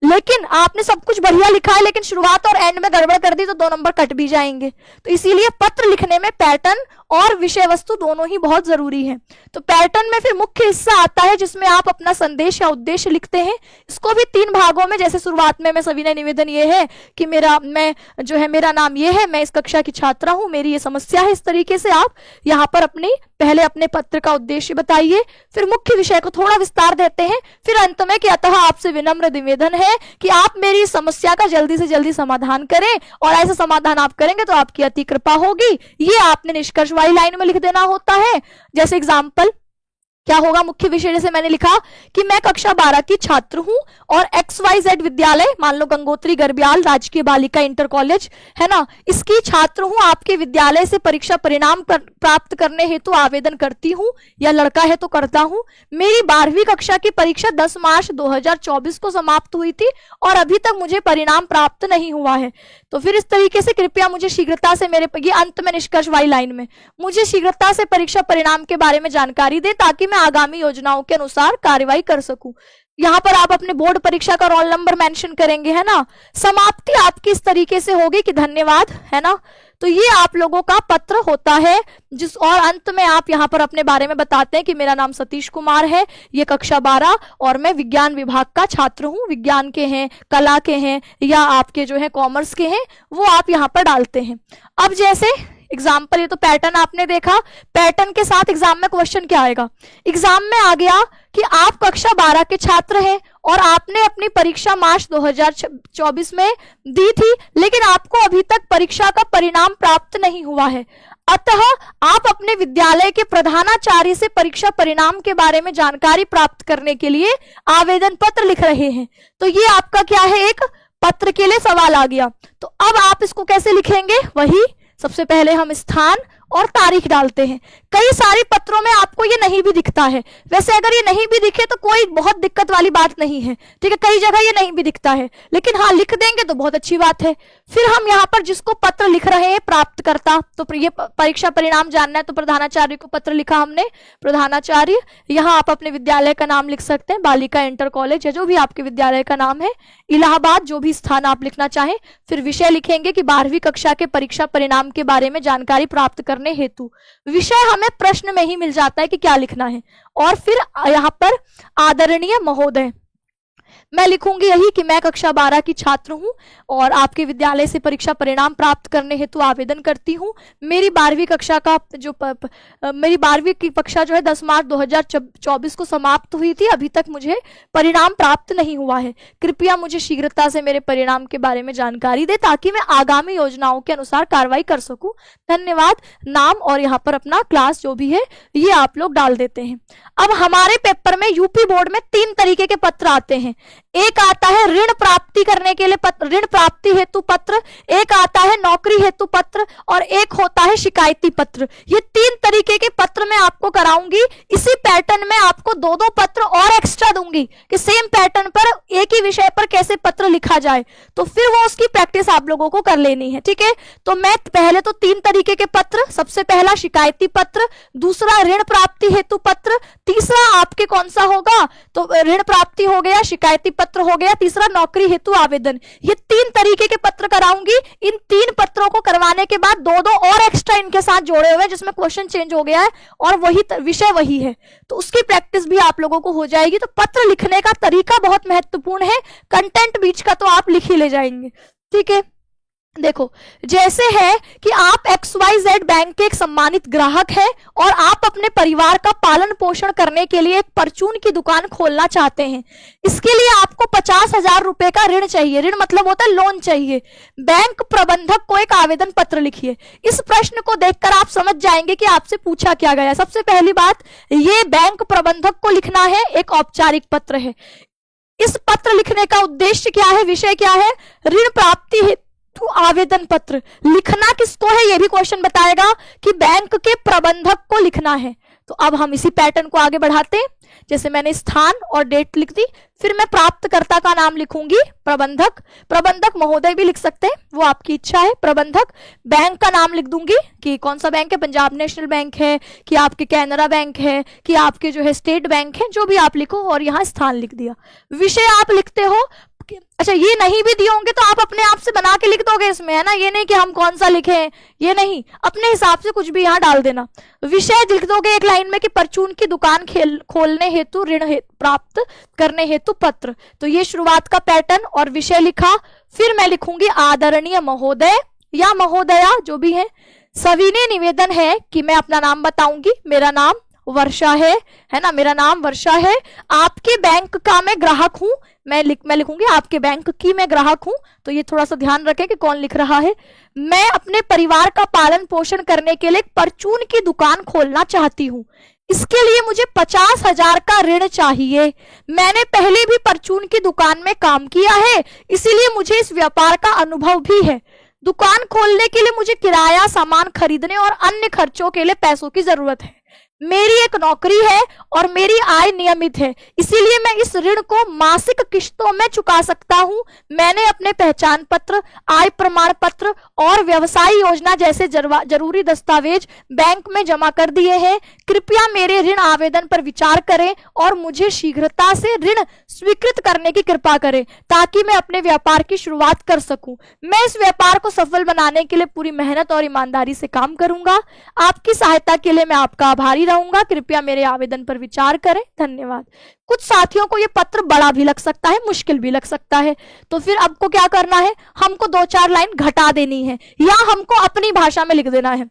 लेकिन आपने सब कुछ बढ़िया लिखा है लेकिन शुरुआत और एंड में गड़बड़ कर दी तो 2 नंबर कट भी जाएंगे। तो इसीलिए पत्र लिखने में पैटर्न और विषय वस्तु दोनों ही बहुत जरूरी है। तो पैटर्न में फिर मुख्य हिस्सा आता है जिसमें आप अपना संदेश या उद्देश्य लिखते हैं। इसको भी 3 भागों में, जैसे शुरुआत में मैं सविनय निवेदन ये है कि मेरा नाम ये है, मैं इस कक्षा की छात्रा हूं, मेरी ये समस्या है, इस तरीके से आप यहाँ पर पहले अपने पत्र का उद्देश्य बताइए, फिर मुख्य विषय को थोड़ा विस्तार देते हैं, फिर अंत में कि अतः आपसे विनम्र निवेदन है कि आप मेरी समस्या का जल्दी से जल्दी समाधान करें, और ऐसा समाधान आप करेंगे तो आपकी अति कृपा होगी। ये आपने निष्कर्ष वाली लाइन में लिख देना होता है। जैसे एग्जाम्पल क्या होगा, मुख्य विषय जैसे मैंने लिखा कि मैं कक्षा 12 की छात्र हूं और XYZ विद्यालय, मान लो गंगोत्री गरब्याल राजकीय बालिका इंटर कॉलेज है ना, इसकी छात्र हूं, आपके विद्यालय से परीक्षा परिणाम प्राप्त करने हेतु आवेदन करती हूं, या लड़का है तो करता हूं। मेरी 12वीं कक्षा की परीक्षा 10 मार्च 2024 को समाप्त हुई थी और अभी तक मुझे परिणाम प्राप्त नहीं हुआ है। तो फिर इस तरीके से कृपया मुझे शीघ्रता से ये अंत में निष्कर्ष वाली लाइन में मुझे शीघ्रता से परीक्षा परिणाम के बारे में जानकारी दे ताकि मैं आगामी योजनाओं के अनुसार कार्रवाई कर सकूं। यहाँ पर आप अपने बोर्ड परीक्षा का रोल नंबर मेंशन करेंगे, है ना। समाप्ति आपकी इस तरीके से होगी कि धन्यवाद, है ना। तो ये आप लोगों का पत्र होता है और अंत में आप यहाँ पर अपने बारे में बताते हैं कि मेरा नाम सतीश कुमार है, ये कक्षा 12 और मैं विज्ञान विभाग का छात्र हूँ, विज्ञान के हैं, कला के हैं, या आपके जो है कॉमर्स के हैं, वो आप यहाँ पर डालते हैं। अब जैसे एग्जाम्पल, ये तो पैटर्न आपने देखा, पैटर्न के साथ एग्जाम में क्वेश्चन क्या आएगा। एग्जाम में आ गया कि आप कक्षा 12 के छात्र हैं और आपने अपनी परीक्षा मार्च 2024 में दी थी, लेकिन आपको अभी तक परीक्षा का परिणाम प्राप्त नहीं हुआ है। अतः आप अपने विद्यालय के प्रधानाचार्य से परीक्षा परिणाम के बारे में जानकारी प्राप्त करने के लिए आवेदन पत्र लिख रहे हैं। तो ये आपका क्या है, एक पत्र के लिए सवाल आ गया। तो अब आप इसको कैसे लिखेंगे, वही सबसे पहले हम स्थान और तारीख डालते हैं। कई सारे पत्रों में आपको ये नहीं भी दिखता है, वैसे अगर ये नहीं भी दिखे तो कोई बहुत दिक्कत वाली बात नहीं है, ठीक है, कई जगह ये नहीं भी दिखता है, लेकिन हाँ लिख देंगे तो बहुत अच्छी बात है। फिर हम यहाँ पर जिसको पत्र लिख रहे हैं प्राप्तकर्ता, तो ये परीक्षा परिणाम जानना है तो प्रधानाचार्य को पत्र लिखा हमने, प्रधानाचार्य। यहाँ आप अपने विद्यालय का नाम लिख सकते हैं, बालिका इंटर कॉलेज या जो भी आपके विद्यालय का नाम है, इलाहाबाद, जो भी स्थान आप लिखना चाहें। फिर विषय लिखेंगे कि 12वीं कक्षा के परीक्षा परिणाम के बारे में जानकारी प्राप्त करने हेतु। विषय हमें प्रश्न में ही मिल जाता है कि क्या लिखना है। और फिर यहाँ पर आदरणीय महोदय, मैं लिखूंगी यही कि मैं कक्षा 12 की छात्र हूं और आपके विद्यालय से परीक्षा परिणाम प्राप्त करने हेतु आवेदन करती हूं। मेरी 12वीं कक्षा का मेरी 12वीं की कक्षा जो है 10 मार्च 2024 को समाप्त हुई थी। अभी तक मुझे परिणाम प्राप्त नहीं हुआ है। कृपया मुझे शीघ्रता से मेरे परिणाम के बारे में जानकारी दे ताकि मैं आगामी योजनाओं के अनुसार कार्रवाई कर सकूं। धन्यवाद। नाम और यहाँ पर अपना क्लास जो भी है ये आप लोग डाल देते हैं। अब हमारे पेपर में यूपी बोर्ड में 3 तरीके के पत्र आते हैं। एक आता है ऋण प्राप्ति करने के लिए पत्र, ऋण प्राप्ति हेतु पत्र, एक आता है नौकरी हेतु पत्र और एक होता है शिकायती पत्र। ये 3 तरीके के पत्र मैं आपको कराऊंगी। इसी पैटर्न में आपको 2-2 पत्र और एक्स्ट्रा दूंगी कि सेम पैटर्न पर एक ही विषय पर कैसे पत्र लिखा जाए, तो फिर वो उसकी प्रैक्टिस आप लोगों को कर लेनी है। ठीक है, तो मैं पहले तो 3 तरीके के पत्र, सबसे पहला शिकायती पत्र, दूसरा ऋण प्राप्ति हेतु पत्र, तीसरा आपके कौन सा होगा, तो ऋण प्राप्ति हो गया, शिकायती पत्र हो गया, तीसरा नौकरी हेतु आवेदन। ये 3 तरीके के पत्र कराऊंगी। इन 3 पत्रों को करवाने के बाद 2-2 और एक्स्ट्रा इनके साथ जोड़े हुए जिसमें क्वेश्चन चेंज हो गया है और वही विषय वही है, तो उसकी प्रैक्टिस भी आप लोगों को हो जाएगी। तो पत्र लिखने का तरीका बहुत महत्वपूर्ण है, कंटेंट बीच का तो आप लिख ही ले जाएंगे। ठीक है, देखो जैसे है कि आप XYZ बैंक के एक सम्मानित ग्राहक हैं और आप अपने परिवार का पालन पोषण करने के लिए एक परचून की दुकान खोलना चाहते हैं। इसके लिए आपको 50,000 रुपए का ऋण चाहिए। ऋण मतलब होता है लोन चाहिए। बैंक प्रबंधक को एक आवेदन पत्र लिखिए। इस प्रश्न को देखकर आप समझ जाएंगे कि आपसे पूछा क्या गया। सबसे पहली बात, ये बैंक प्रबंधक को लिखना है, एक औपचारिक पत्र है। इस पत्र लिखने का उद्देश्य क्या है, विषय क्या है, ऋण प्राप्ति है तो आवेदन पत्र। लिखना किसको है ये भी क्वेश्चन बताएगा कि बैंक के प्रबंधक को लिखना है। तो अब हम इसी पैटर्न को आगे बढ़ाते हैं। जैसे मैंने स्थान और डेट लिख दी, फिर मैं प्राप्तकर्ता का नाम लिखूंगी प्रबंधक। प्रबंधक महोदय भी लिख सकते हैं, वो आपकी इच्छा है। प्रबंधक, बैंक का नाम लिख दूंगी कि कौन सा बैंक है, पंजाब नेशनल बैंक है कि आपके कैनरा बैंक है कि आपके जो है स्टेट बैंक है, जो भी आप लिखो, और यहाँ स्थान लिख दिया। विषय आप लिखते हो, अच्छा ये नहीं भी दिए होंगे तो आप अपने आप से बना के लिख दोगे इसमें, है ना, ये नहीं कि हम कौन सा लिखें, ये नहीं, अपने हिसाब से कुछ भी यहाँ डाल देना। विषय लिख दोगे एक लाइन में कि परचून की दुकान खोलने हेतु ऋण प्राप्त करने हेतु पत्र। तो ये शुरुआत का पैटर्न और विषय लिखा। फिर मैं लिखूंगी आदरणीय महोदय या महोदया जो भी है, सविनय निवेदन है कि मैं अपना नाम बताऊंगी। मेरा नाम वर्षा है ना, मेरा नाम वर्षा है। आपके बैंक का मैं ग्राहक हूं। मैं लिखूंगी आपके बैंक की मैं ग्राहक हूं। तो ये थोड़ा सा ध्यान रखें कि कौन लिख रहा है। मैं अपने परिवार का पालन पोषण करने के लिए एक परचून की दुकान खोलना चाहती हूं। इसके लिए मुझे 50,000 का ऋण चाहिए। मैंने पहले भी परचून की दुकान में काम किया है, इसीलिए मुझे इस व्यापार का अनुभव भी है। दुकान खोलने के लिए मुझे किराया, सामान खरीदने और अन्य खर्चों के लिए पैसों की जरूरत है। मेरी एक नौकरी है और मेरी आय नियमित है, इसीलिए मैं इस ऋण को मासिक किश्तों में चुका सकता हूं। मैंने अपने पहचान पत्र, आय प्रमाण पत्र और व्यवसाय योजना जैसे जरूरी दस्तावेज बैंक में जमा कर दिए हैं। कृपया मेरे ऋण आवेदन पर विचार करें और मुझे शीघ्रता से ऋण स्वीकृत करने की कृपा करें ताकि मैं अपने व्यापार की शुरुआत कर सकूं। मैं इस व्यापार को सफल बनाने के लिए पूरी मेहनत और ईमानदारी से काम करूंगा। आपकी सहायता के लिए मैं आपका आभारी रहूंगा। कृपया मेरे आवेदन पर विचार करें। धन्यवाद। कुछ साथियों को यह पत्र बड़ा भी लग सकता है, मुश्किल भी लग सकता है, तो फिर आपको क्या करना है, हमको 2-4 लाइन घटा देनी है या हमको अपनी भाषा में लिख देना है।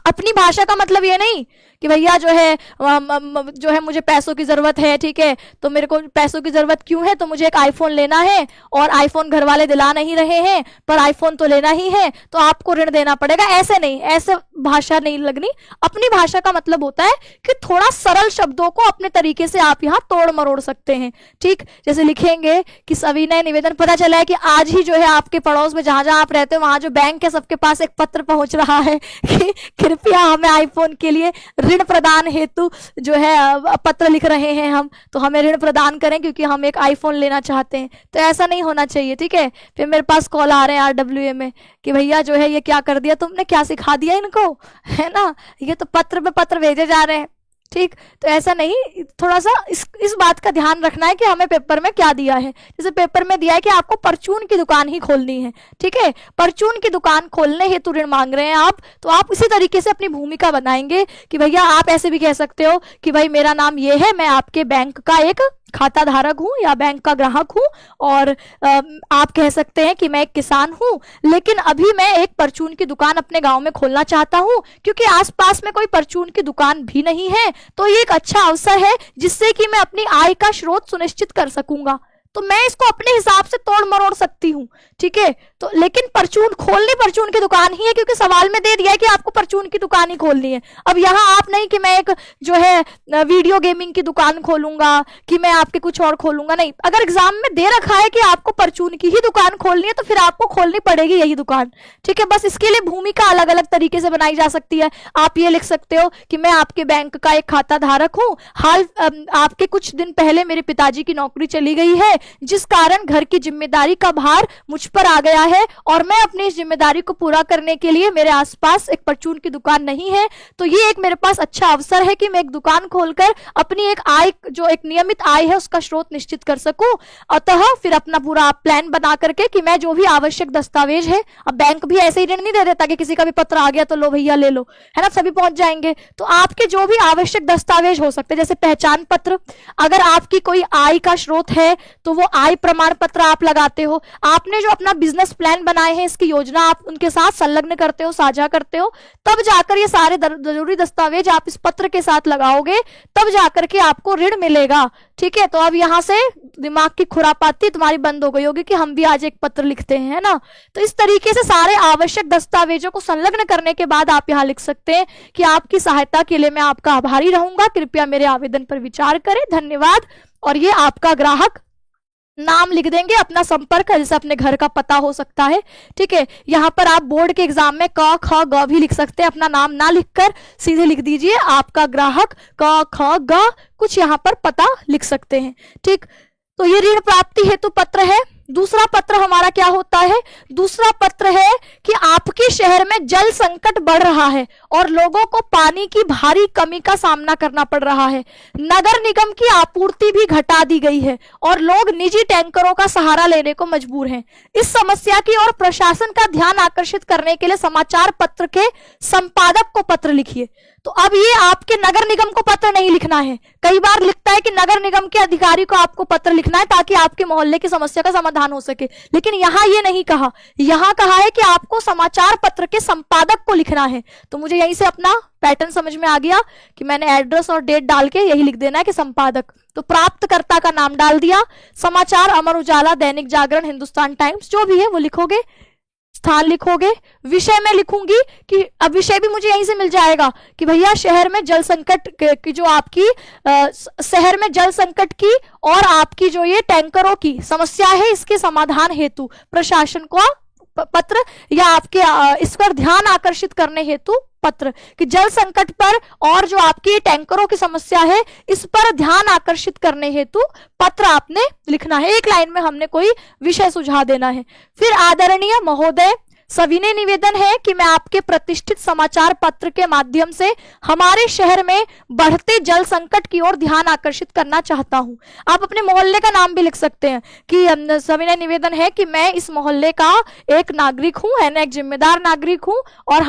अपनी भाषा का मतलब ये नहीं कि भैया जो है मुझे पैसों की जरूरत है, ठीक है, तो मेरे को पैसों की जरूरत क्यों है, तो मुझे एक आईफोन लेना है और आईफोन घर वाले दिला नहीं रहे हैं, पर आईफोन तो लेना ही है तो आपको ऋण देना पड़ेगा। ऐसे नहीं, ऐसे भाषा नहीं लगनी। अपनी भाषा का मतलब होता है कि थोड़ा सरल शब्दों को अपने तरीके से आप यहाँ तोड़ मरोड़ सकते हैं। ठीक, जैसे लिखेंगे कि सविनय निवेदन, पता चला है कि आज ही जो है आपके पड़ोस में जहां जहां आप रहते हो वहां जो बैंक है सबके पास एक पत्र पहुंच रहा है कि कृपया हमें आईफोन के लिए ऋण प्रदान हेतु जो है पत्र लिख रहे हैं हम, तो हमें ऋण प्रदान करें क्योंकि हम एक आईफोन लेना चाहते हैं। तो ऐसा नहीं होना चाहिए। ठीक है, फिर मेरे पास कॉल आ रहे हैं RWA में कि भैया जो है ये क्या कर दिया तुमने, क्या सिखा दिया इनको, है ना, ये तो पत्र पे पत्र भेजे जा रहे हैं। ठीक, तो ऐसा नहीं, थोड़ा सा इस बात का ध्यान रखना है कि हमें पेपर में क्या दिया है। जैसे पेपर में दिया है कि आपको परचून की दुकान ही खोलनी है, ठीक है, परचून की दुकान खोलने हेतु ऋण मांग रहे हैं आप, तो आप इसी तरीके से अपनी भूमिका बनाएंगे कि भैया आप ऐसे भी कह सकते हो कि भाई मेरा नाम ये है, मैं आपके बैंक का एक खाता धारक हूँ या बैंक का ग्राहक हूँ, और आप कह सकते हैं कि मैं एक किसान हूँ, लेकिन अभी मैं एक परचून की दुकान अपने गांव में खोलना चाहता हूँ क्योंकि आसपास में कोई परचून की दुकान भी नहीं है। तो ये एक अच्छा अवसर है जिससे कि मैं अपनी आय का स्रोत सुनिश्चित कर सकूंगा। तो मैं इसको अपने हिसाब से तोड़ मरोड़ सकती हूँ, ठीक है। तो लेकिन परचून खोलनी परचून की दुकान ही है, क्योंकि सवाल में दे दिया है कि आपको परचून की दुकान ही खोलनी है। अब यहाँ आप नहीं कि मैं एक जो है वीडियो गेमिंग की दुकान खोलूंगा, कि मैं आपके कुछ और खोलूंगा, नहीं। अगर एग्जाम में दे रखा है कि आपको परचून की ही दुकान खोलनी है तो फिर आपको खोलनी पड़ेगी यही दुकान, ठीक है। बस इसके लिए भूमिका अलग अलग तरीके से बनाई जा सकती है। आप ये लिख सकते हो कि मैं आपके बैंक का एक खाता धारक हूँ, हाल आपके कुछ दिन पहले मेरे पिताजी की नौकरी चली गई है, जिस कारण घर की जिम्मेदारी का भार मुझ पर आ गया है, और मैं अपनी इस जिम्मेदारी को पूरा करने के लिए मेरे आसपास एक परचून की दुकान नहीं है। तो ये एक मेरे पास अच्छा अवसर है कि मैं एक दुकान खोलकर अपनी एक आय, जो एक नियमित आय है, उसका स्रोत निश्चित कर सकूं। अतः फिर अपना पूरा प्लान बना करके कि मैं जो भी आवश्यक दस्तावेज है, अब बैंक भी ऐसे ही ऋण नहीं दे देता कि किसी का भी पत्र आ गया तो लो भैया ले लो, है ना, सभी पहुंच जाएंगे। तो आपके जो भी आवश्यक दस्तावेज हो सकते हैं, जैसे पहचान पत्र, अगर आपकी कोई आय का स्रोत है तो वो आय प्रमाण पत्र आप लगाते हो। आपने जो अपना बिजनेस प्लान बनाए हैं, इसकी योजना आप उनके साथ संलग्न करते हो, साझा करते हो, तब जाकर ये सारे जरूरी दस्तावेज आप इस पत्र के साथ लगाओगे, तब जाकर के आपको ऋण मिलेगा, ठीक है। तो अब यहां से दिमाग की खुरापाती तुम्हारी बंद हो गई होगी कि हम भी आज एक पत्र लिखते हैं, है ना। तो इस तरीके से सारे आवश्यक दस्तावेजों को संलग्न करने के बाद आप यहां लिख सकते हैं कि आपकी सहायता के लिए मैं आपका आभारी रहूंगा, कृपया मेरे आवेदन पर विचार करें, धन्यवाद। और ये आपका ग्राहक नाम लिख देंगे, अपना संपर्क, जैसे अपने घर का पता हो सकता है, ठीक है। यहाँ पर आप बोर्ड के एग्जाम में क ख ग भी लिख सकते हैं, अपना नाम ना लिखकर सीधे लिख दीजिए आपका ग्राहक, क ख ग, कुछ यहाँ पर पता लिख सकते हैं, ठीक। तो ये ऋण प्राप्ति हेतु पत्र है। दूसरा पत्र हमारा क्या होता है? दूसरा पत्र है कि आपके शहर में जल संकट बढ़ रहा है और लोगों को पानी की भारी कमी का सामना करना पड़ रहा है। नगर निगम की आपूर्ति भी घटा दी गई है और लोग निजी टैंकरों का सहारा लेने को मजबूर हैं। इस समस्या की ओर प्रशासन का ध्यान आकर्षित करने के लिए समाचार पत्र के संपादक को पत्र लिखिए। तो अब ये आपके नगर निगम को पत्र नहीं लिखना है। कई बार लिखता है कि नगर निगम के अधिकारी को आपको पत्र लिखना है ताकि आपके मोहल्ले की समस्या का समाधान हो सके, लेकिन यहाँ ये नहीं कहा। यहाँ कहा है कि आपको समाचार पत्र के संपादक को लिखना है। तो मुझे यहीं से अपना पैटर्न समझ में आ गया कि मैंने एड्रेस और डेट डाल के यही लिख देना है कि संपादक। तो प्राप्तकर्ता का नाम डाल दिया, समाचार अमर उजाला, दैनिक जागरण, हिंदुस्तान टाइम्स, जो भी है वो लिखोगे। स्थान लिखोगे, विषय में लिखूंगी कि अब विषय भी मुझे यहीं से मिल जाएगा कि भैया शहर में जल संकट की जो आपकी शहर में जल संकट की और आपकी जो ये टैंकरों की समस्या है, इसके समाधान हेतु प्रशासन को पत्र या आपके इस पर ध्यान आकर्षित करने हेतु पत्र, कि जल संकट पर और जो आपकी टैंकरों की समस्या है इस पर ध्यान आकर्षित करने हेतु पत्र आपने लिखना है। एक लाइन में हमने कोई विषय सुझा देना है। फिर आदरणीय महोदय, सविनय निवेदन है कि मैं आपके प्रतिष्ठित समाचार पत्र के माध्यम से हमारे शहर में बढ़ते जल संकट की ओर ध्यान आकर्षित करना चाहता हूं। आप अपने मोहल्ले का नाम भी लिख सकते हैं कि सविनय निवेदन है कि मैं इस मोहल्ले का एक नागरिक हूं, है ना, एक जिम्मेदार नागरिक हूं, और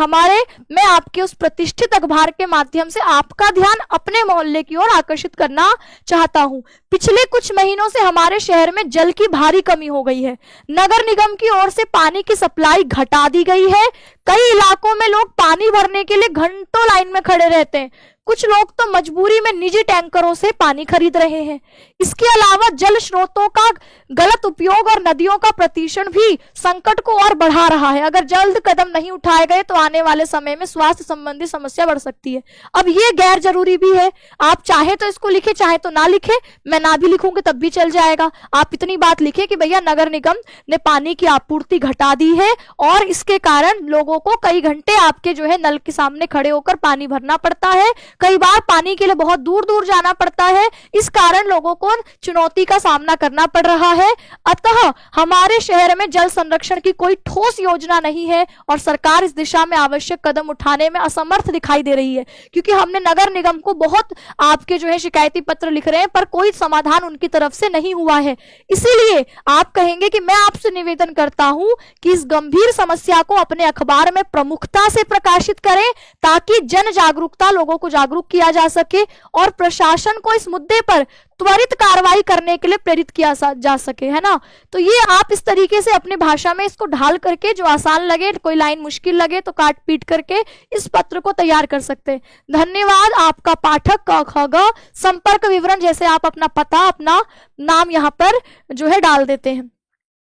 मैं आपके उस प्रतिष्ठित अखबार के माध्यम से आपका ध्यान अपने मोहल्ले की ओर आकर्षित करना चाहता हूं। पिछले कुछ महीनों से हमारे शहर में जल की भारी कमी हो गई है। नगर निगम की ओर से पानी की सप्लाई घटा दी गई है। कई इलाकों में लोग पानी भरने के लिए घंटों लाइन में खड़े रहते हैं। कुछ लोग तो मजबूरी में निजी टैंकरों से पानी खरीद रहे हैं। इसके अलावा जल स्रोतों का गलत उपयोग और नदियों का प्रदूषण भी संकट को और बढ़ा रहा है। अगर जल्द कदम नहीं उठाए गए तो आने वाले समय में स्वास्थ्य संबंधी समस्या बढ़ सकती है। अब ये गैर जरूरी भी है। आप चाहे तो इसको लिखे, चाहे तो ना लिखे। मैं ना भी लिखूंगी तब भी चल जाएगा। आप इतनी बात लिखे कि भैया नगर निगम ने पानी की आपूर्ति घटा दी है और इसके कारण लोगों को कई घंटे आपके जो है नल के सामने खड़े होकर पानी भरना पड़ता है। कई बार पानी के लिए बहुत दूर दूर जाना पड़ता है। इस कारण लोगों को चुनौती का सामना करना पड़ रहा है। अतः हमारे शहर में जल संरक्षण की कोई ठोस योजना नहीं है और सरकार इस दिशा में आवश्यक कदम उठाने में असमर्थ दिखाई दे रही है, क्योंकि हमने नगर निगम को बहुत आपके जो है शिकायती पत्र लिख रहे हैं पर कोई समाधान उनकी तरफ से नहीं हुआ है। इसीलिए आप कहेंगे कि मैं आपसे निवेदन करता हूं कि इस गंभीर समस्या को अपने अखबार में प्रमुखता से प्रकाशित करें ताकि जन जागरूकता, लोगों को जागरूक जागरूक किया जा सके और प्रशासन को इस मुद्दे पर त्वरित कार्रवाई करने के लिए प्रेरित किया जा सके, है ना। तो ये आप इस तरीके से अपनी भाषा में इसको ढाल करके, जो आसान लगे, कोई लाइन मुश्किल लगे तो काट पीट करके इस पत्र को तैयार कर सकते हैं। धन्यवाद आपका पाठक। क ख ग संपर्क विवरण, जैसे आप अपना पता, अपना नाम यहाँ पर जो है डाल देते हैं।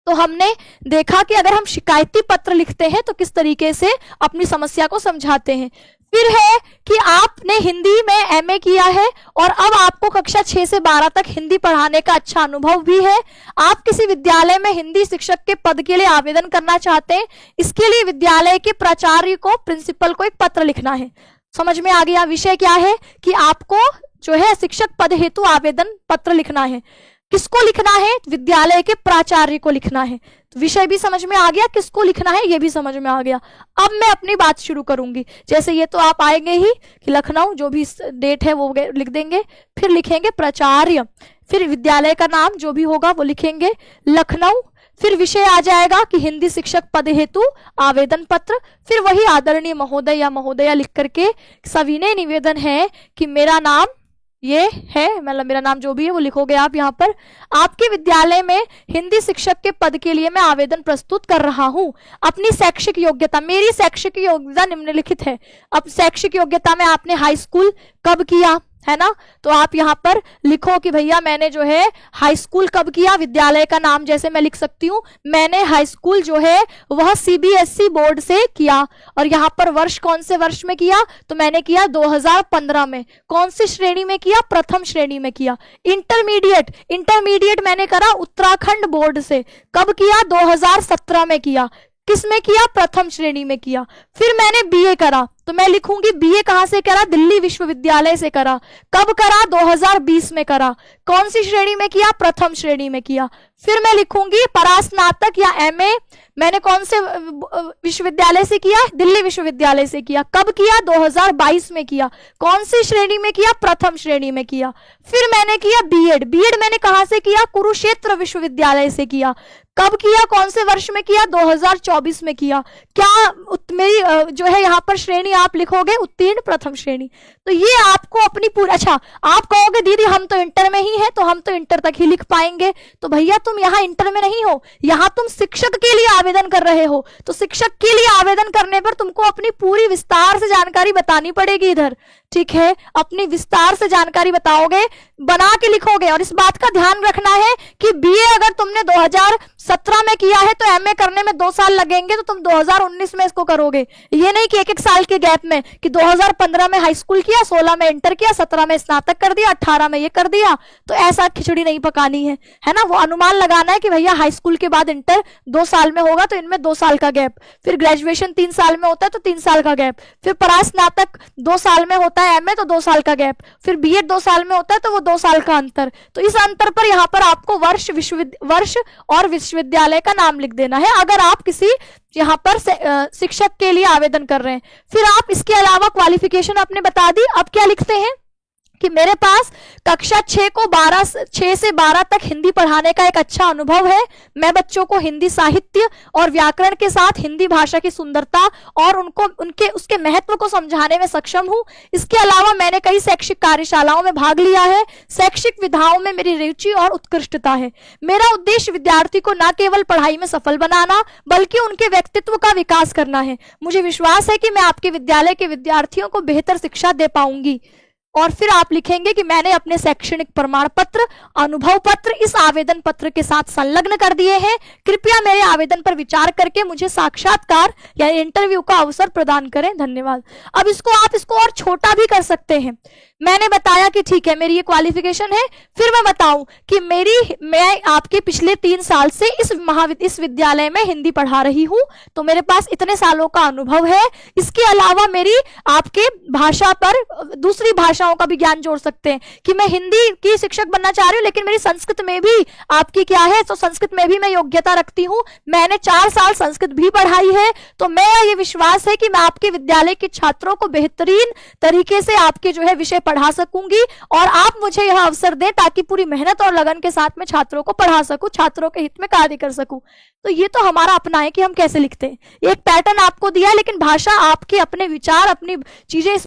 तो हमने देखा कि अगर हम शिकायती पत्र लिखते हैं तो किस तरीके से अपनी समस्या को समझाते हैं। फिर है कि आपने हिंदी में एमए किया है और अब आपको कक्षा 6 से 12 तक हिंदी पढ़ाने का अच्छा अनुभव भी है। आप किसी विद्यालय में हिंदी शिक्षक के पद के लिए आवेदन करना चाहते हैं। इसके लिए विद्यालय के प्राचार्य को, प्रिंसिपल को एक पत्र लिखना है। समझ में आ गया? विषय क्या है कि आपको जो है शिक्षक पद हेतु आवेदन पत्र लिखना है। किसको लिखना है? विद्यालय के प्राचार्य को लिखना है। तो विषय भी समझ में आ गया, किसको लिखना है ये भी समझ में आ गया। अब मैं अपनी बात शुरू करूंगी। जैसे ये तो आप आएंगे ही कि लखनऊ, जो भी डेट है वो लिख देंगे, फिर लिखेंगे प्राचार्य, फिर विद्यालय का नाम जो भी होगा वो लिखेंगे लखनऊ, फिर विषय आ जाएगा कि हिंदी शिक्षक पद हेतु आवेदन पत्र, फिर वही आदरणीय महोदय या महोदया लिख करके सविनय निवेदन है कि मेरा नाम ये है, मतलब मेरा नाम जो भी है वो लिखोगे आप यहाँ पर। आपके विद्यालय में हिंदी शिक्षक के पद के लिए मैं आवेदन प्रस्तुत कर रहा हूँ। अपनी शैक्षिक योग्यता, मेरी शैक्षिक योग्यता निम्नलिखित है। अब शैक्षिक योग्यता में आपने हाई स्कूल कब किया, है ना, तो आप यहाँ पर लिखो कि भैया मैंने जो है हाई स्कूल कब किया। विद्यालय का नाम जैसे मैं लिख सकती हूँ, मैंने हाई स्कूल जो है वह सीबीएसई बोर्ड से किया। और यहाँ पर वर्ष कौन से वर्ष में किया, तो मैंने किया 2015 में। कौन सी श्रेणी में किया? प्रथम श्रेणी में किया। इंटरमीडिएट मैंने करा उत्तराखंड बोर्ड से। कब किया? 2017 में किया। किस में किया? प्रथम श्रेणी में किया। फिर मैंने बीए करा, तो मैं लिखूंगी बीए कहां से करा? दिल्ली विश्वविद्यालय से करा। कब करा? 2020 में करा। कौन सी श्रेणी में किया? प्रथम श्रेणी में किया। फिर मैं लिखूंगी परास्नातक या एमए मैंने कौन से विश्वविद्यालय से किया? दिल्ली विश्वविद्यालय से किया। कब किया? 2022 में किया। कौन सी श्रेणी में किया? प्रथम श्रेणी में किया। फिर मैंने किया बीएड मैंने कहां से किया? कुरुक्षेत्र विश्वविद्यालय से किया। कब किया? कौन से वर्ष में किया? 2024 में किया। क्या मेरी जो है यहाँ पर श्रेणी आप लिखोगे उत्तीर्ण प्रथम श्रेणी। तो ये आपको अपनी पूरी, अच्छा आप कहोगे दीदी हम तो इंटर में ही है, तो हम तो इंटर तक ही लिख पाएंगे। तो भैया तुम यहाँ इंटर में नहीं हो, यहाँ तुम शिक्षक के लिए आवेदन कर रहे हो। तो शिक्षक के लिए आवेदन करने पर तुमको अपनी पूरी विस्तार से जानकारी बतानी पड़ेगी इधर, ठीक है। अपनी विस्तार से जानकारी बताओगे, बना के लिखोगे। और इस बात का ध्यान रखना है कि बीए अगर तुमने 2017 में किया है तो एमए करने में 2 साल लगेंगे, तो तुम 2019 में इसको करोगे। ये नहीं कि 1-1 साल के गैप में कि 2015 में हाई स्कूल किया, 16 में इंटर किया, 17 में स्नातक कर दिया, 18 में ये कर दिया। तो ऐसा खिचड़ी नहीं पकानी है ना। वो अनुमान लगाना है कि भैया हाई स्कूल के बाद इंटर 2 साल में होगा, तो इनमें 2 साल का गैप। फिर ग्रेजुएशन 3 साल में होता है तो 3 साल का गैप। फिर परास्नातक 2 साल में होता है एमए, तो 2 साल का गैप। फिर बीएड 2 साल में होता है तो वो 2 साल का अंतर। तो इस अंतर पर यहाँ पर आपको वर्ष और विश्वविद्यालय का नाम लिख देना है अगर आप किसी यहाँ पर शिक्षक के लिए आवेदन कर रहे हैं। फिर आप इसके अलावा क्वालिफिकेशन आपने बता दी। अब क्या लिखते हैं कि मेरे पास कक्षा 6 से 12 तक हिंदी पढ़ाने का एक अच्छा अनुभव है। मैं बच्चों को हिंदी साहित्य और व्याकरण के साथ हिंदी भाषा की सुंदरता और उसके महत्व को समझाने में सक्षम हूँ। इसके अलावा मैंने कई शैक्षिक कार्यशालाओं में भाग लिया है। शैक्षिक विधाओं में मेरी रुचि और उत्कृष्टता है। मेरा उद्देश्य विद्यार्थी को न केवल पढ़ाई में सफल बनाना बल्कि उनके व्यक्तित्व का विकास करना है। मुझे विश्वास है कि मैं आपके विद्यालय के विद्यार्थियों को बेहतर शिक्षा दे पाऊंगी। और फिर आप लिखेंगे कि मैंने अपने शैक्षणिक प्रमाण पत्र, अनुभव पत्र इस आवेदन पत्र के साथ संलग्न कर दिए हैं। कृपया मेरे आवेदन पर विचार करके मुझे साक्षात्कार या इंटरव्यू का अवसर प्रदान करें। धन्यवाद। अब आप इसको और छोटा भी कर सकते हैं। मैंने बताया कि ठीक है मेरी ये क्वालिफिकेशन है। फिर मैं बताऊं कि मैं आपके पिछले 3 साल से इस विद्यालय में हिंदी पढ़ा रही हूं, तो मेरे पास इतने सालों का अनुभव है। इसके अलावा मेरी आपके भाषा पर दूसरी भाषाओं का भी ज्ञान जोड़ सकते हैं कि मैं हिंदी की शिक्षक बनना चाह रही हूँ, लेकिन मेरी संस्कृत में भी आपकी क्या है, तो संस्कृत में भी मैं योग्यता रखती हूँ। मैंने 4 साल संस्कृत भी पढ़ाई है। तो मैं ये विश्वास है कि मैं आपके विद्यालय के छात्रों को बेहतरीन तरीके से आपके जो है विषय पढ़ा सकूंगी और आप मुझे यह अवसर दें ताकि पूरी मेहनत और लगन के साथ में छात्रों को पढ़ा सकूं, छात्रों के हित में कार्य कर सकूं। तो ये तो हमारा अपना है कि हम कैसे लिखते हैं। एक पैटर्न आपको दिया है, लेकिन भाषा आपके अपने विचार, अपनी चीजें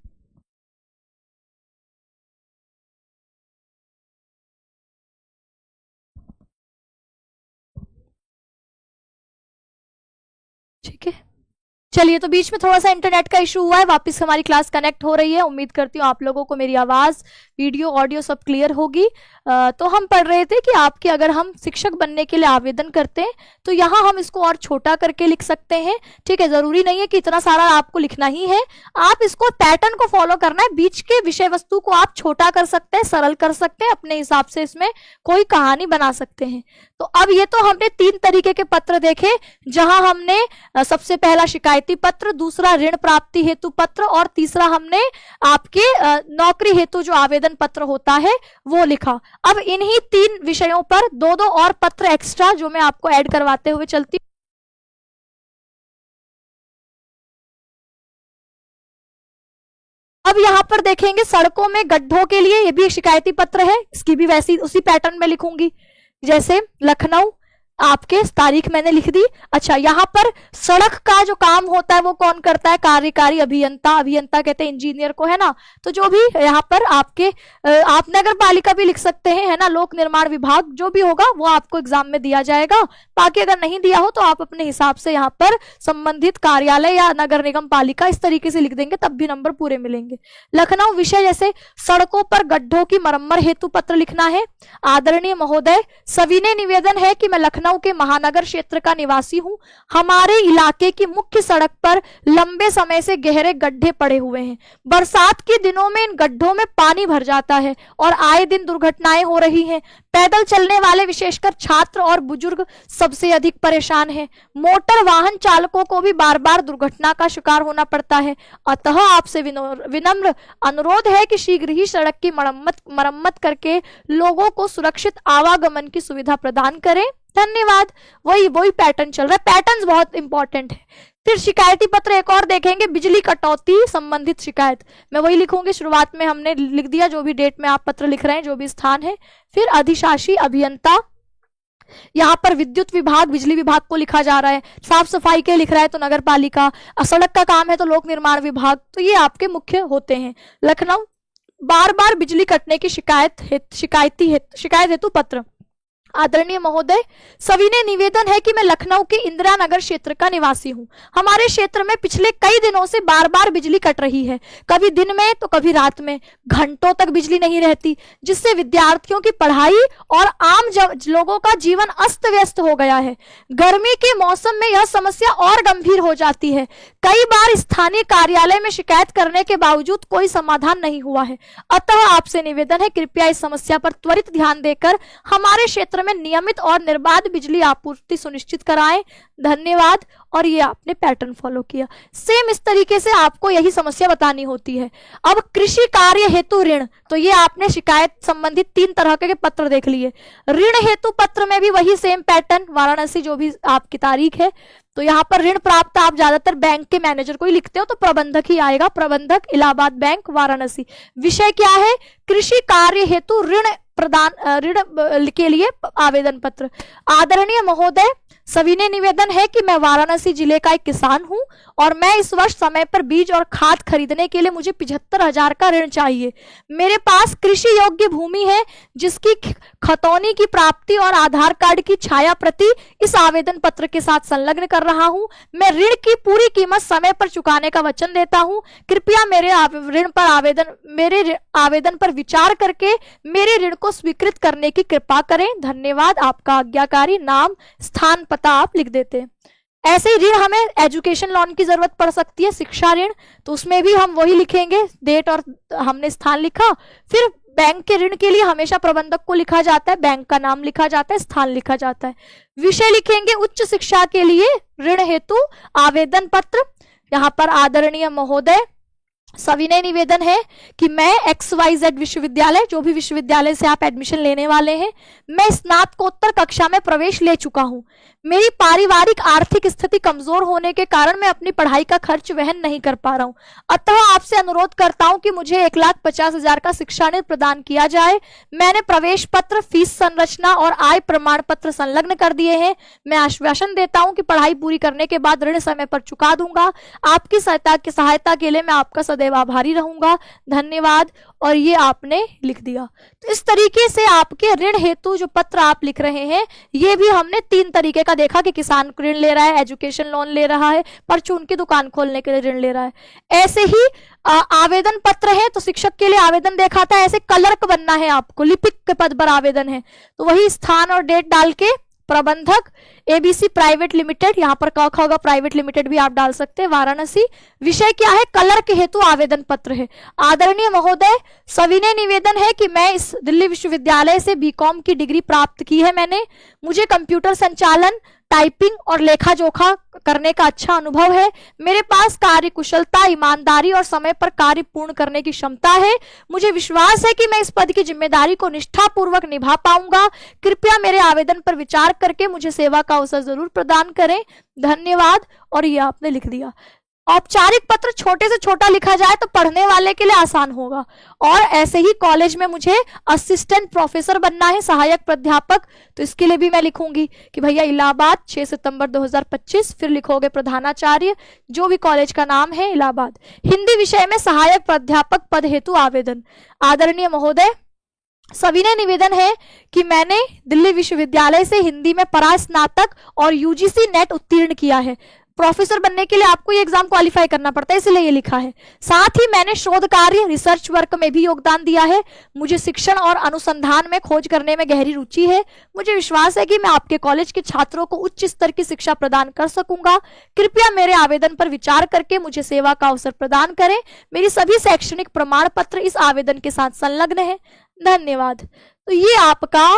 ठीक है, चलिए, तो बीच में थोड़ा सा इंटरनेट का इशू हुआ है, वापस हमारी क्लास कनेक्ट हो रही है। उम्मीद करती हूँ आप लोगों को मेरी आवाज, वीडियो, ऑडियो सब क्लियर होगी। तो हम पढ़ रहे थे कि आपके अगर हम शिक्षक बनने के लिए आवेदन करते हैं तो यहाँ हम इसको और छोटा करके लिख सकते हैं। ठीक है, जरूरी नहीं है कि इतना सारा आपको लिखना ही है, आप इसको पैटर्न को फॉलो करना है। बीच के विषय वस्तु को आप छोटा कर सकते हैं, सरल कर सकते हैं, अपने हिसाब से इसमें कोई कहानी बना सकते हैं। तो अब ये तो हमने 3 तरीके के पत्र देखे, जहां हमने सबसे पहला शिकायती पत्र, दूसरा ऋण प्राप्ति हेतु पत्र और तीसरा हमने आपके नौकरी हेतु जो आवेदन पत्र होता है वो लिखा। अब इन्हीं 3 विषयों पर 2-2 और पत्र एक्स्ट्रा जो मैं आपको ऐड करवाते हुए चलती हूं। अब यहाँ पर देखेंगे सड़कों में गड्ढों के लिए, ये भी एक शिकायती पत्र है, इसकी भी वैसी उसी पैटर्न में लिखूंगी। जैसे लखनऊ, आपके तारीख मैंने लिख दी। अच्छा, यहाँ पर सड़क का जो काम होता है वो कौन करता है? कार्यकारी अभियंता, अभियंता कहते हैं इंजीनियर को, है ना। तो जो भी यहाँ पर आपके आप नगर पालिका भी लिख सकते हैं, है ना, लोक निर्माण विभाग, जो भी होगा वो आपको एग्जाम में दिया जाएगा। बाकी अगर नहीं दिया हो तो आप अपने हिसाब से यहाँ पर संबंधित कार्यालय या नगर निगम पालिका इस तरीके से लिख देंगे, तब भी नंबर पूरे मिलेंगे। लखनऊ विषय, जैसे सड़कों पर गड्ढों की मरम्मत हेतु पत्र लिखना है। आदरणीय महोदय, सविनय निवेदन है कि मैं लखनऊ के महानगर क्षेत्र का निवासी हूं। हमारे इलाके की मुख्य सड़क पर लंबे समय से गहरे गड्ढे पड़े हुए हैं। बरसात के दिनों में इन गड्ढों में पानी भर जाता है और आए दिन दुर्घटनाएं हो रही हैं। पैदल चलने वाले, विशेषकर छात्र और बुजुर्ग, सबसे अधिक परेशान हैं। मोटर वाहन चालकों को भी बार बार दुर्घटना का शिकार होना पड़ता है। अतः आपसे विनम्र अनुरोध है कि शीघ्र ही सड़क की मरम्मत करके लोगों को सुरक्षित आवागमन की सुविधा प्रदान करें। धन्यवाद। वही पैटर्न चल रहा है, पैटर्न्स बहुत इंपॉर्टेंट है। फिर शिकायती पत्र एक और देखेंगे, बिजली कटौती संबंधित शिकायत, मैं वही लिखूंगी, शुरुआत में हमने लिख दिया जो भी डेट में आप पत्र लिख रहे हैं, जो भी स्थान है। फिर अधिशासी अभियंता, यहाँ पर विद्युत विभाग, बिजली विभाग को लिखा जा रहा है। साफ सफाई के लिख रहा है तो नगर पालिका, सड़क का काम है तो लोक निर्माण विभाग। तो ये आपके मुख्य होते हैं। लखनऊ, बार बार बिजली कटने की शिकायत हेतु पत्र। आदरणीय महोदय, सविनय निवेदन है कि मैं लखनऊ के इंदिरा नगर क्षेत्र का निवासी हूं। हमारे क्षेत्र में पिछले कई दिनों से बार बार बिजली कट रही है, कभी दिन में तो कभी रात में। घंटों तक बिजली नहीं रहती, जिससे विद्यार्थियों की पढ़ाई और आम लोगों का जीवन अस्त व्यस्त हो गया है। गर्मी के मौसम में यह समस्या और गंभीर हो जाती है। कई बार स्थानीय कार्यालय में शिकायत करने के बावजूद कोई समाधान नहीं हुआ है। अतः आपसे निवेदन है, कृपया इस समस्या पर त्वरित ध्यान देकर हमारे क्षेत्र में नियमित और निर्बाध बिजली आपूर्ति सुनिश्चित कराएं। धन्यवाद। और ये आपने पैटर्न फॉलो किया। सेम इस तरीके से आपको यही समस्या बतानी होती है। अब कृषि कार्य हेतु ऋण, तो ये आपने शिकायत संबंधित 3 तरह के पत्र देख लिए। ऋण हेतु पत्र में भी वही सेम पैटर्न, वाराणसी जो भी आपकी तारीख है। तो यहाँ पर ऋण प्राप्त आप ज्यादातर बैंक के मैनेजर को ही लिखते हो तो प्रबंधक ही आएगा, प्रबंधक इलाहाबाद बैंक वाराणसी। विषय क्या है? कृषि कार्य हेतु ऋण के लिए आवेदन पत्र। आदरणीय महोदय, सविनय निवेदन है कि मैं वाराणसी जिले का एक किसान हूं और मैं इस वर्ष समय पर बीज और खाद खरीदने के लिए मुझे 75,000 का ऋण चाहिए। मेरे पास कृषि योग्य भूमि है जिसकी खतौनी की प्राप्ति और आधार कार्ड की छाया प्रति इस आवेदन पत्र के साथ संलग्न कर रहा हूं। मैं ऋण की पूरी कीमत समय पर चुकाने का वचन देता हूं। कृपया मेरे आवेदन पर विचार करके मेरे ऋण को स्वीकृत करने की कृपा करें। धन्यवाद। आपका आज्ञाकारी। नाम, स्थान, पता आप लिख देते हैं। ऐसे ही ऋण हमें एजुकेशन लोन की जरूरत पड़ सकती है, शिक्षा ऋण, तो उसमें भी हम वही लिखेंगे, डेट और हमने स्थान लिखा। फिर बैंक के ऋण के लिए हमेशा प्रबंधक को लिखा जाता है, बैंक का नाम लिखा जाता है, स्थान लिखा जाता है। विषय लिखेंगे उच्च शिक्षा के लिए ऋण हेतु आवेदन पत्र। यहाँ पर आदरणीय महोदय, सविनय निवेदन है कि मैं XYZ विश्वविद्यालय, जो भी विश्वविद्यालय से आप एडमिशन लेने वाले हैं, मैं स्नातकोत्तर कक्षा में प्रवेश ले चुका हूं। मेरी पारिवारिक आर्थिक स्थिति कमजोर होने के कारण मैं अपनी पढ़ाई का खर्च वहन नहीं कर पा रहा हूं। अतः आपसे अनुरोध करता हूं कि मुझे 1,50,000 का शिक्षा ऋण प्रदान किया जाए। मैंने प्रवेश पत्र, फीस संरचना और आय प्रमाण पत्र संलग्न कर दिए हैं। मैं आश्वासन देता हूं कि पढ़ाई पूरी करने के बाद ऋण समय पर चुका दूंगा। आपकी सहायता के लिए मैं आपका सदैव आभारी रहूंगा। धन्यवाद। और ये आपने लिख दिया। तो इस तरीके से आपके ऋण हेतु जो पत्र आप लिख रहे हैं, ये भी हमने 3 तरीके का देखा कि किसान ऋण ले रहा है, एजुकेशन लोन ले रहा है, परचून की दुकान खोलने के लिए ऋण ले रहा है। ऐसे ही आवेदन पत्र है तो शिक्षक के लिए आवेदन देखा था, ऐसे क्लर्क बनना है आपको, लिपिक के पद पर आवेदन है तो वही स्थान और डेट डाल के प्रबंधक एबीसी प्राइवेट लिमिटेड, यहाँ पर क्या होगा प्राइवेट लिमिटेड भी आप डाल सकते हैं, वाराणसी। विषय क्या है, क्लर्क हेतु आवेदन पत्र है। आदरणीय महोदय, सविनय निवेदन है कि मैं इस दिल्ली विश्वविद्यालय से बीकॉम की डिग्री प्राप्त की है मैंने, मुझे कंप्यूटर संचालन, टाइपिंग और लेखा जोखा करने का अच्छा अनुभव है, मेरे पास कार्य कुशलता, ईमानदारी और समय पर कार्य पूर्ण करने की क्षमता है, मुझे विश्वास है कि मैं इस पद की जिम्मेदारी को निष्ठापूर्वक निभा पाऊंगा, कृपया मेरे आवेदन पर विचार करके मुझे सेवा का अवसर जरूर प्रदान करें, धन्यवाद। और ये आपने लिख दिया। औपचारिक पत्र छोटे से छोटा लिखा जाए तो पढ़ने वाले के लिए आसान होगा। और ऐसे ही कॉलेज में मुझे असिस्टेंट प्रोफेसर बनना है, सहायक प्राध्यापक, तो इसके लिए भी मैं लिखूंगी कि भैया इलाहाबाद 6 सितंबर 2025, फिर लिखोगे प्रधानाचार्य, जो भी कॉलेज का नाम है इलाहाबाद। हिंदी विषय में सहायक प्राध्यापक पद हेतु आवेदन। आदरणीय महोदय, सविनय निवेदन है कि मैंने दिल्ली विश्वविद्यालय से हिंदी में परास्नातक और यूजीसी नेट उत्तीर्ण किया है। प्रोफेसर बनने के लिए आपको ये एग्जाम क्वालिफाई करना पड़ता है, इसलिए ये लिखा है। साथ ही मैंने शोध कार्य, रिसर्च वर्क में भी योगदान दिया है, मुझे शिक्षण और अनुसंधान में खोज करने में गहरी रुचि है, मुझे विश्वास है कि मैं आपके कॉलेज के छात्रों को उच्च स्तर की शिक्षा प्रदान कर सकूंगा, कृपया मेरे आवेदन पर विचार करके मुझे सेवा का अवसर प्रदान करें, मेरी सभी शैक्षणिक प्रमाण पत्र इस आवेदन के साथ संलग्न है, धन्यवाद। तो ये आपका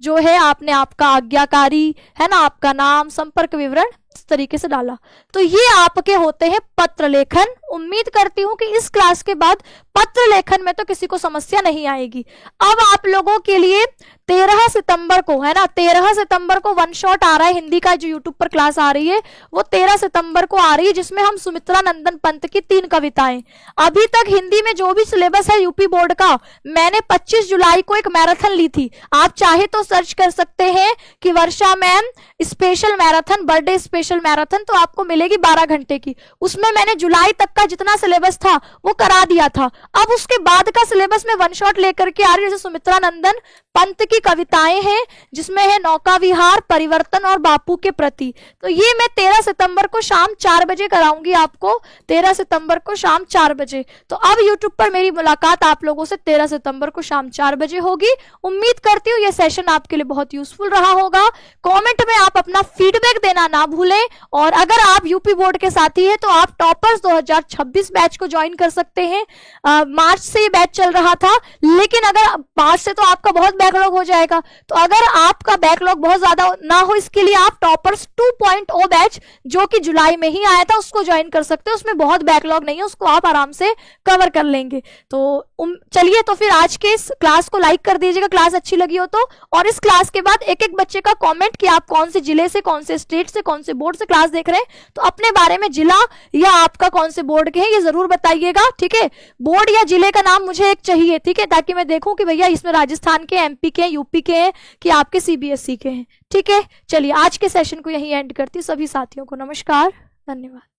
जो है, आपने आपका आज्ञाकारी है ना, आपका नाम, संपर्क विवरण इस तरीके से डाला, तो ये आपके होते हैं पत्र लेखन। उम्मीद करती हूं कि इस क्लास के बाद पत्र लेखन में तो किसी को समस्या नहीं आएगी। अब आप लोगों के लिए 13 सितंबर को है ना, 13 सितंबर को वन शॉट आ रहा है, हिंदी का जो यूट्यूब पर क्लास आ रही है वो 13 सितंबर को आ रही है, जिसमें हम सुमित्रा नंदन पंत की 3 कविताएं। अभी तक हिंदी में जो भी सिलेबस है यूपी बोर्ड का, मैंने 25 जुलाई को एक मैराथन ली थी, आप चाहे तो सर्च कर सकते हैं कि Varsha ma'am special marathon, birthday special marathon, तो आपको मिलेगी 12 घंटे की। उसमें मैंने जुलाई तक का जितना सिलेबस था वो करा दिया था। अब उसके बाद का सिलेबस में वन शॉट लेकर के आ रही, जैसे सुमित्रा नंदन पंत की कविताएं हैं, जिसमें है नौका विहार, परिवर्तन और बापू के प्रति। तो ये मैं 13 सितंबर को शाम 4 बजे कराऊंगी आपको, 13 सितंबर को शाम 4 बजे। तो अब यूट्यूब पर मेरी मुलाकात आप लोगों से 13 सितंबर को शाम 4 बजे होगी। उम्मीद करती हूँ ये सेशन आपके लिए बहुत यूजफुल रहा होगा। कमेंट में आप अपना फीडबैक देना ना भूलें, और अगर आप यूपी बोर्ड के साथी हैं तो आप टॉपर्स 2026 बैच को ज्वाइन कर सकते हैं। मार्च से ये बैच चल रहा था, लेकिन अगर मार्च से तो आपका बहुत बैकलॉग हो जाएगा, तो अगर आपका बैकलॉग बहुत ज्यादा ना हो, इसके लिए आप टॉपर्स 2.0 बैच जो कि जुलाई में ही आया था उसको ज्वाइन कर सकते हैं। उसमें बहुत बैकलॉग नहीं है, उसको आप आराम से कवर कर लेंगे। तो चलिए, तो फिर आज के इस क्लास को लाइक कर दीजिएगा, क्लास अच्छी लगी हो तो। और इस क्लास के बाद एक एक बच्चे का कमेंट कि आप कौन से जिले से, कौन से स्टेट से, कौन से बोर्ड से क्लास देख रहे हैं, तो अपने बारे में जिला या आपका कौन से बोर्ड के हैं ये जरूर बताइएगा, ठीक है। बोर्ड या जिले का नाम मुझे एक चाहिए, ठीक है, ताकि मैं देखूं कि भैया इसमें राजस्थान के, एमपी के, यूपी के हैं कि आपके सीबीएसई के हैं, ठीक है। चलिए, आज के सेशन को यहीं एंड करती हूं। सभी साथियों को नमस्कार, धन्यवाद।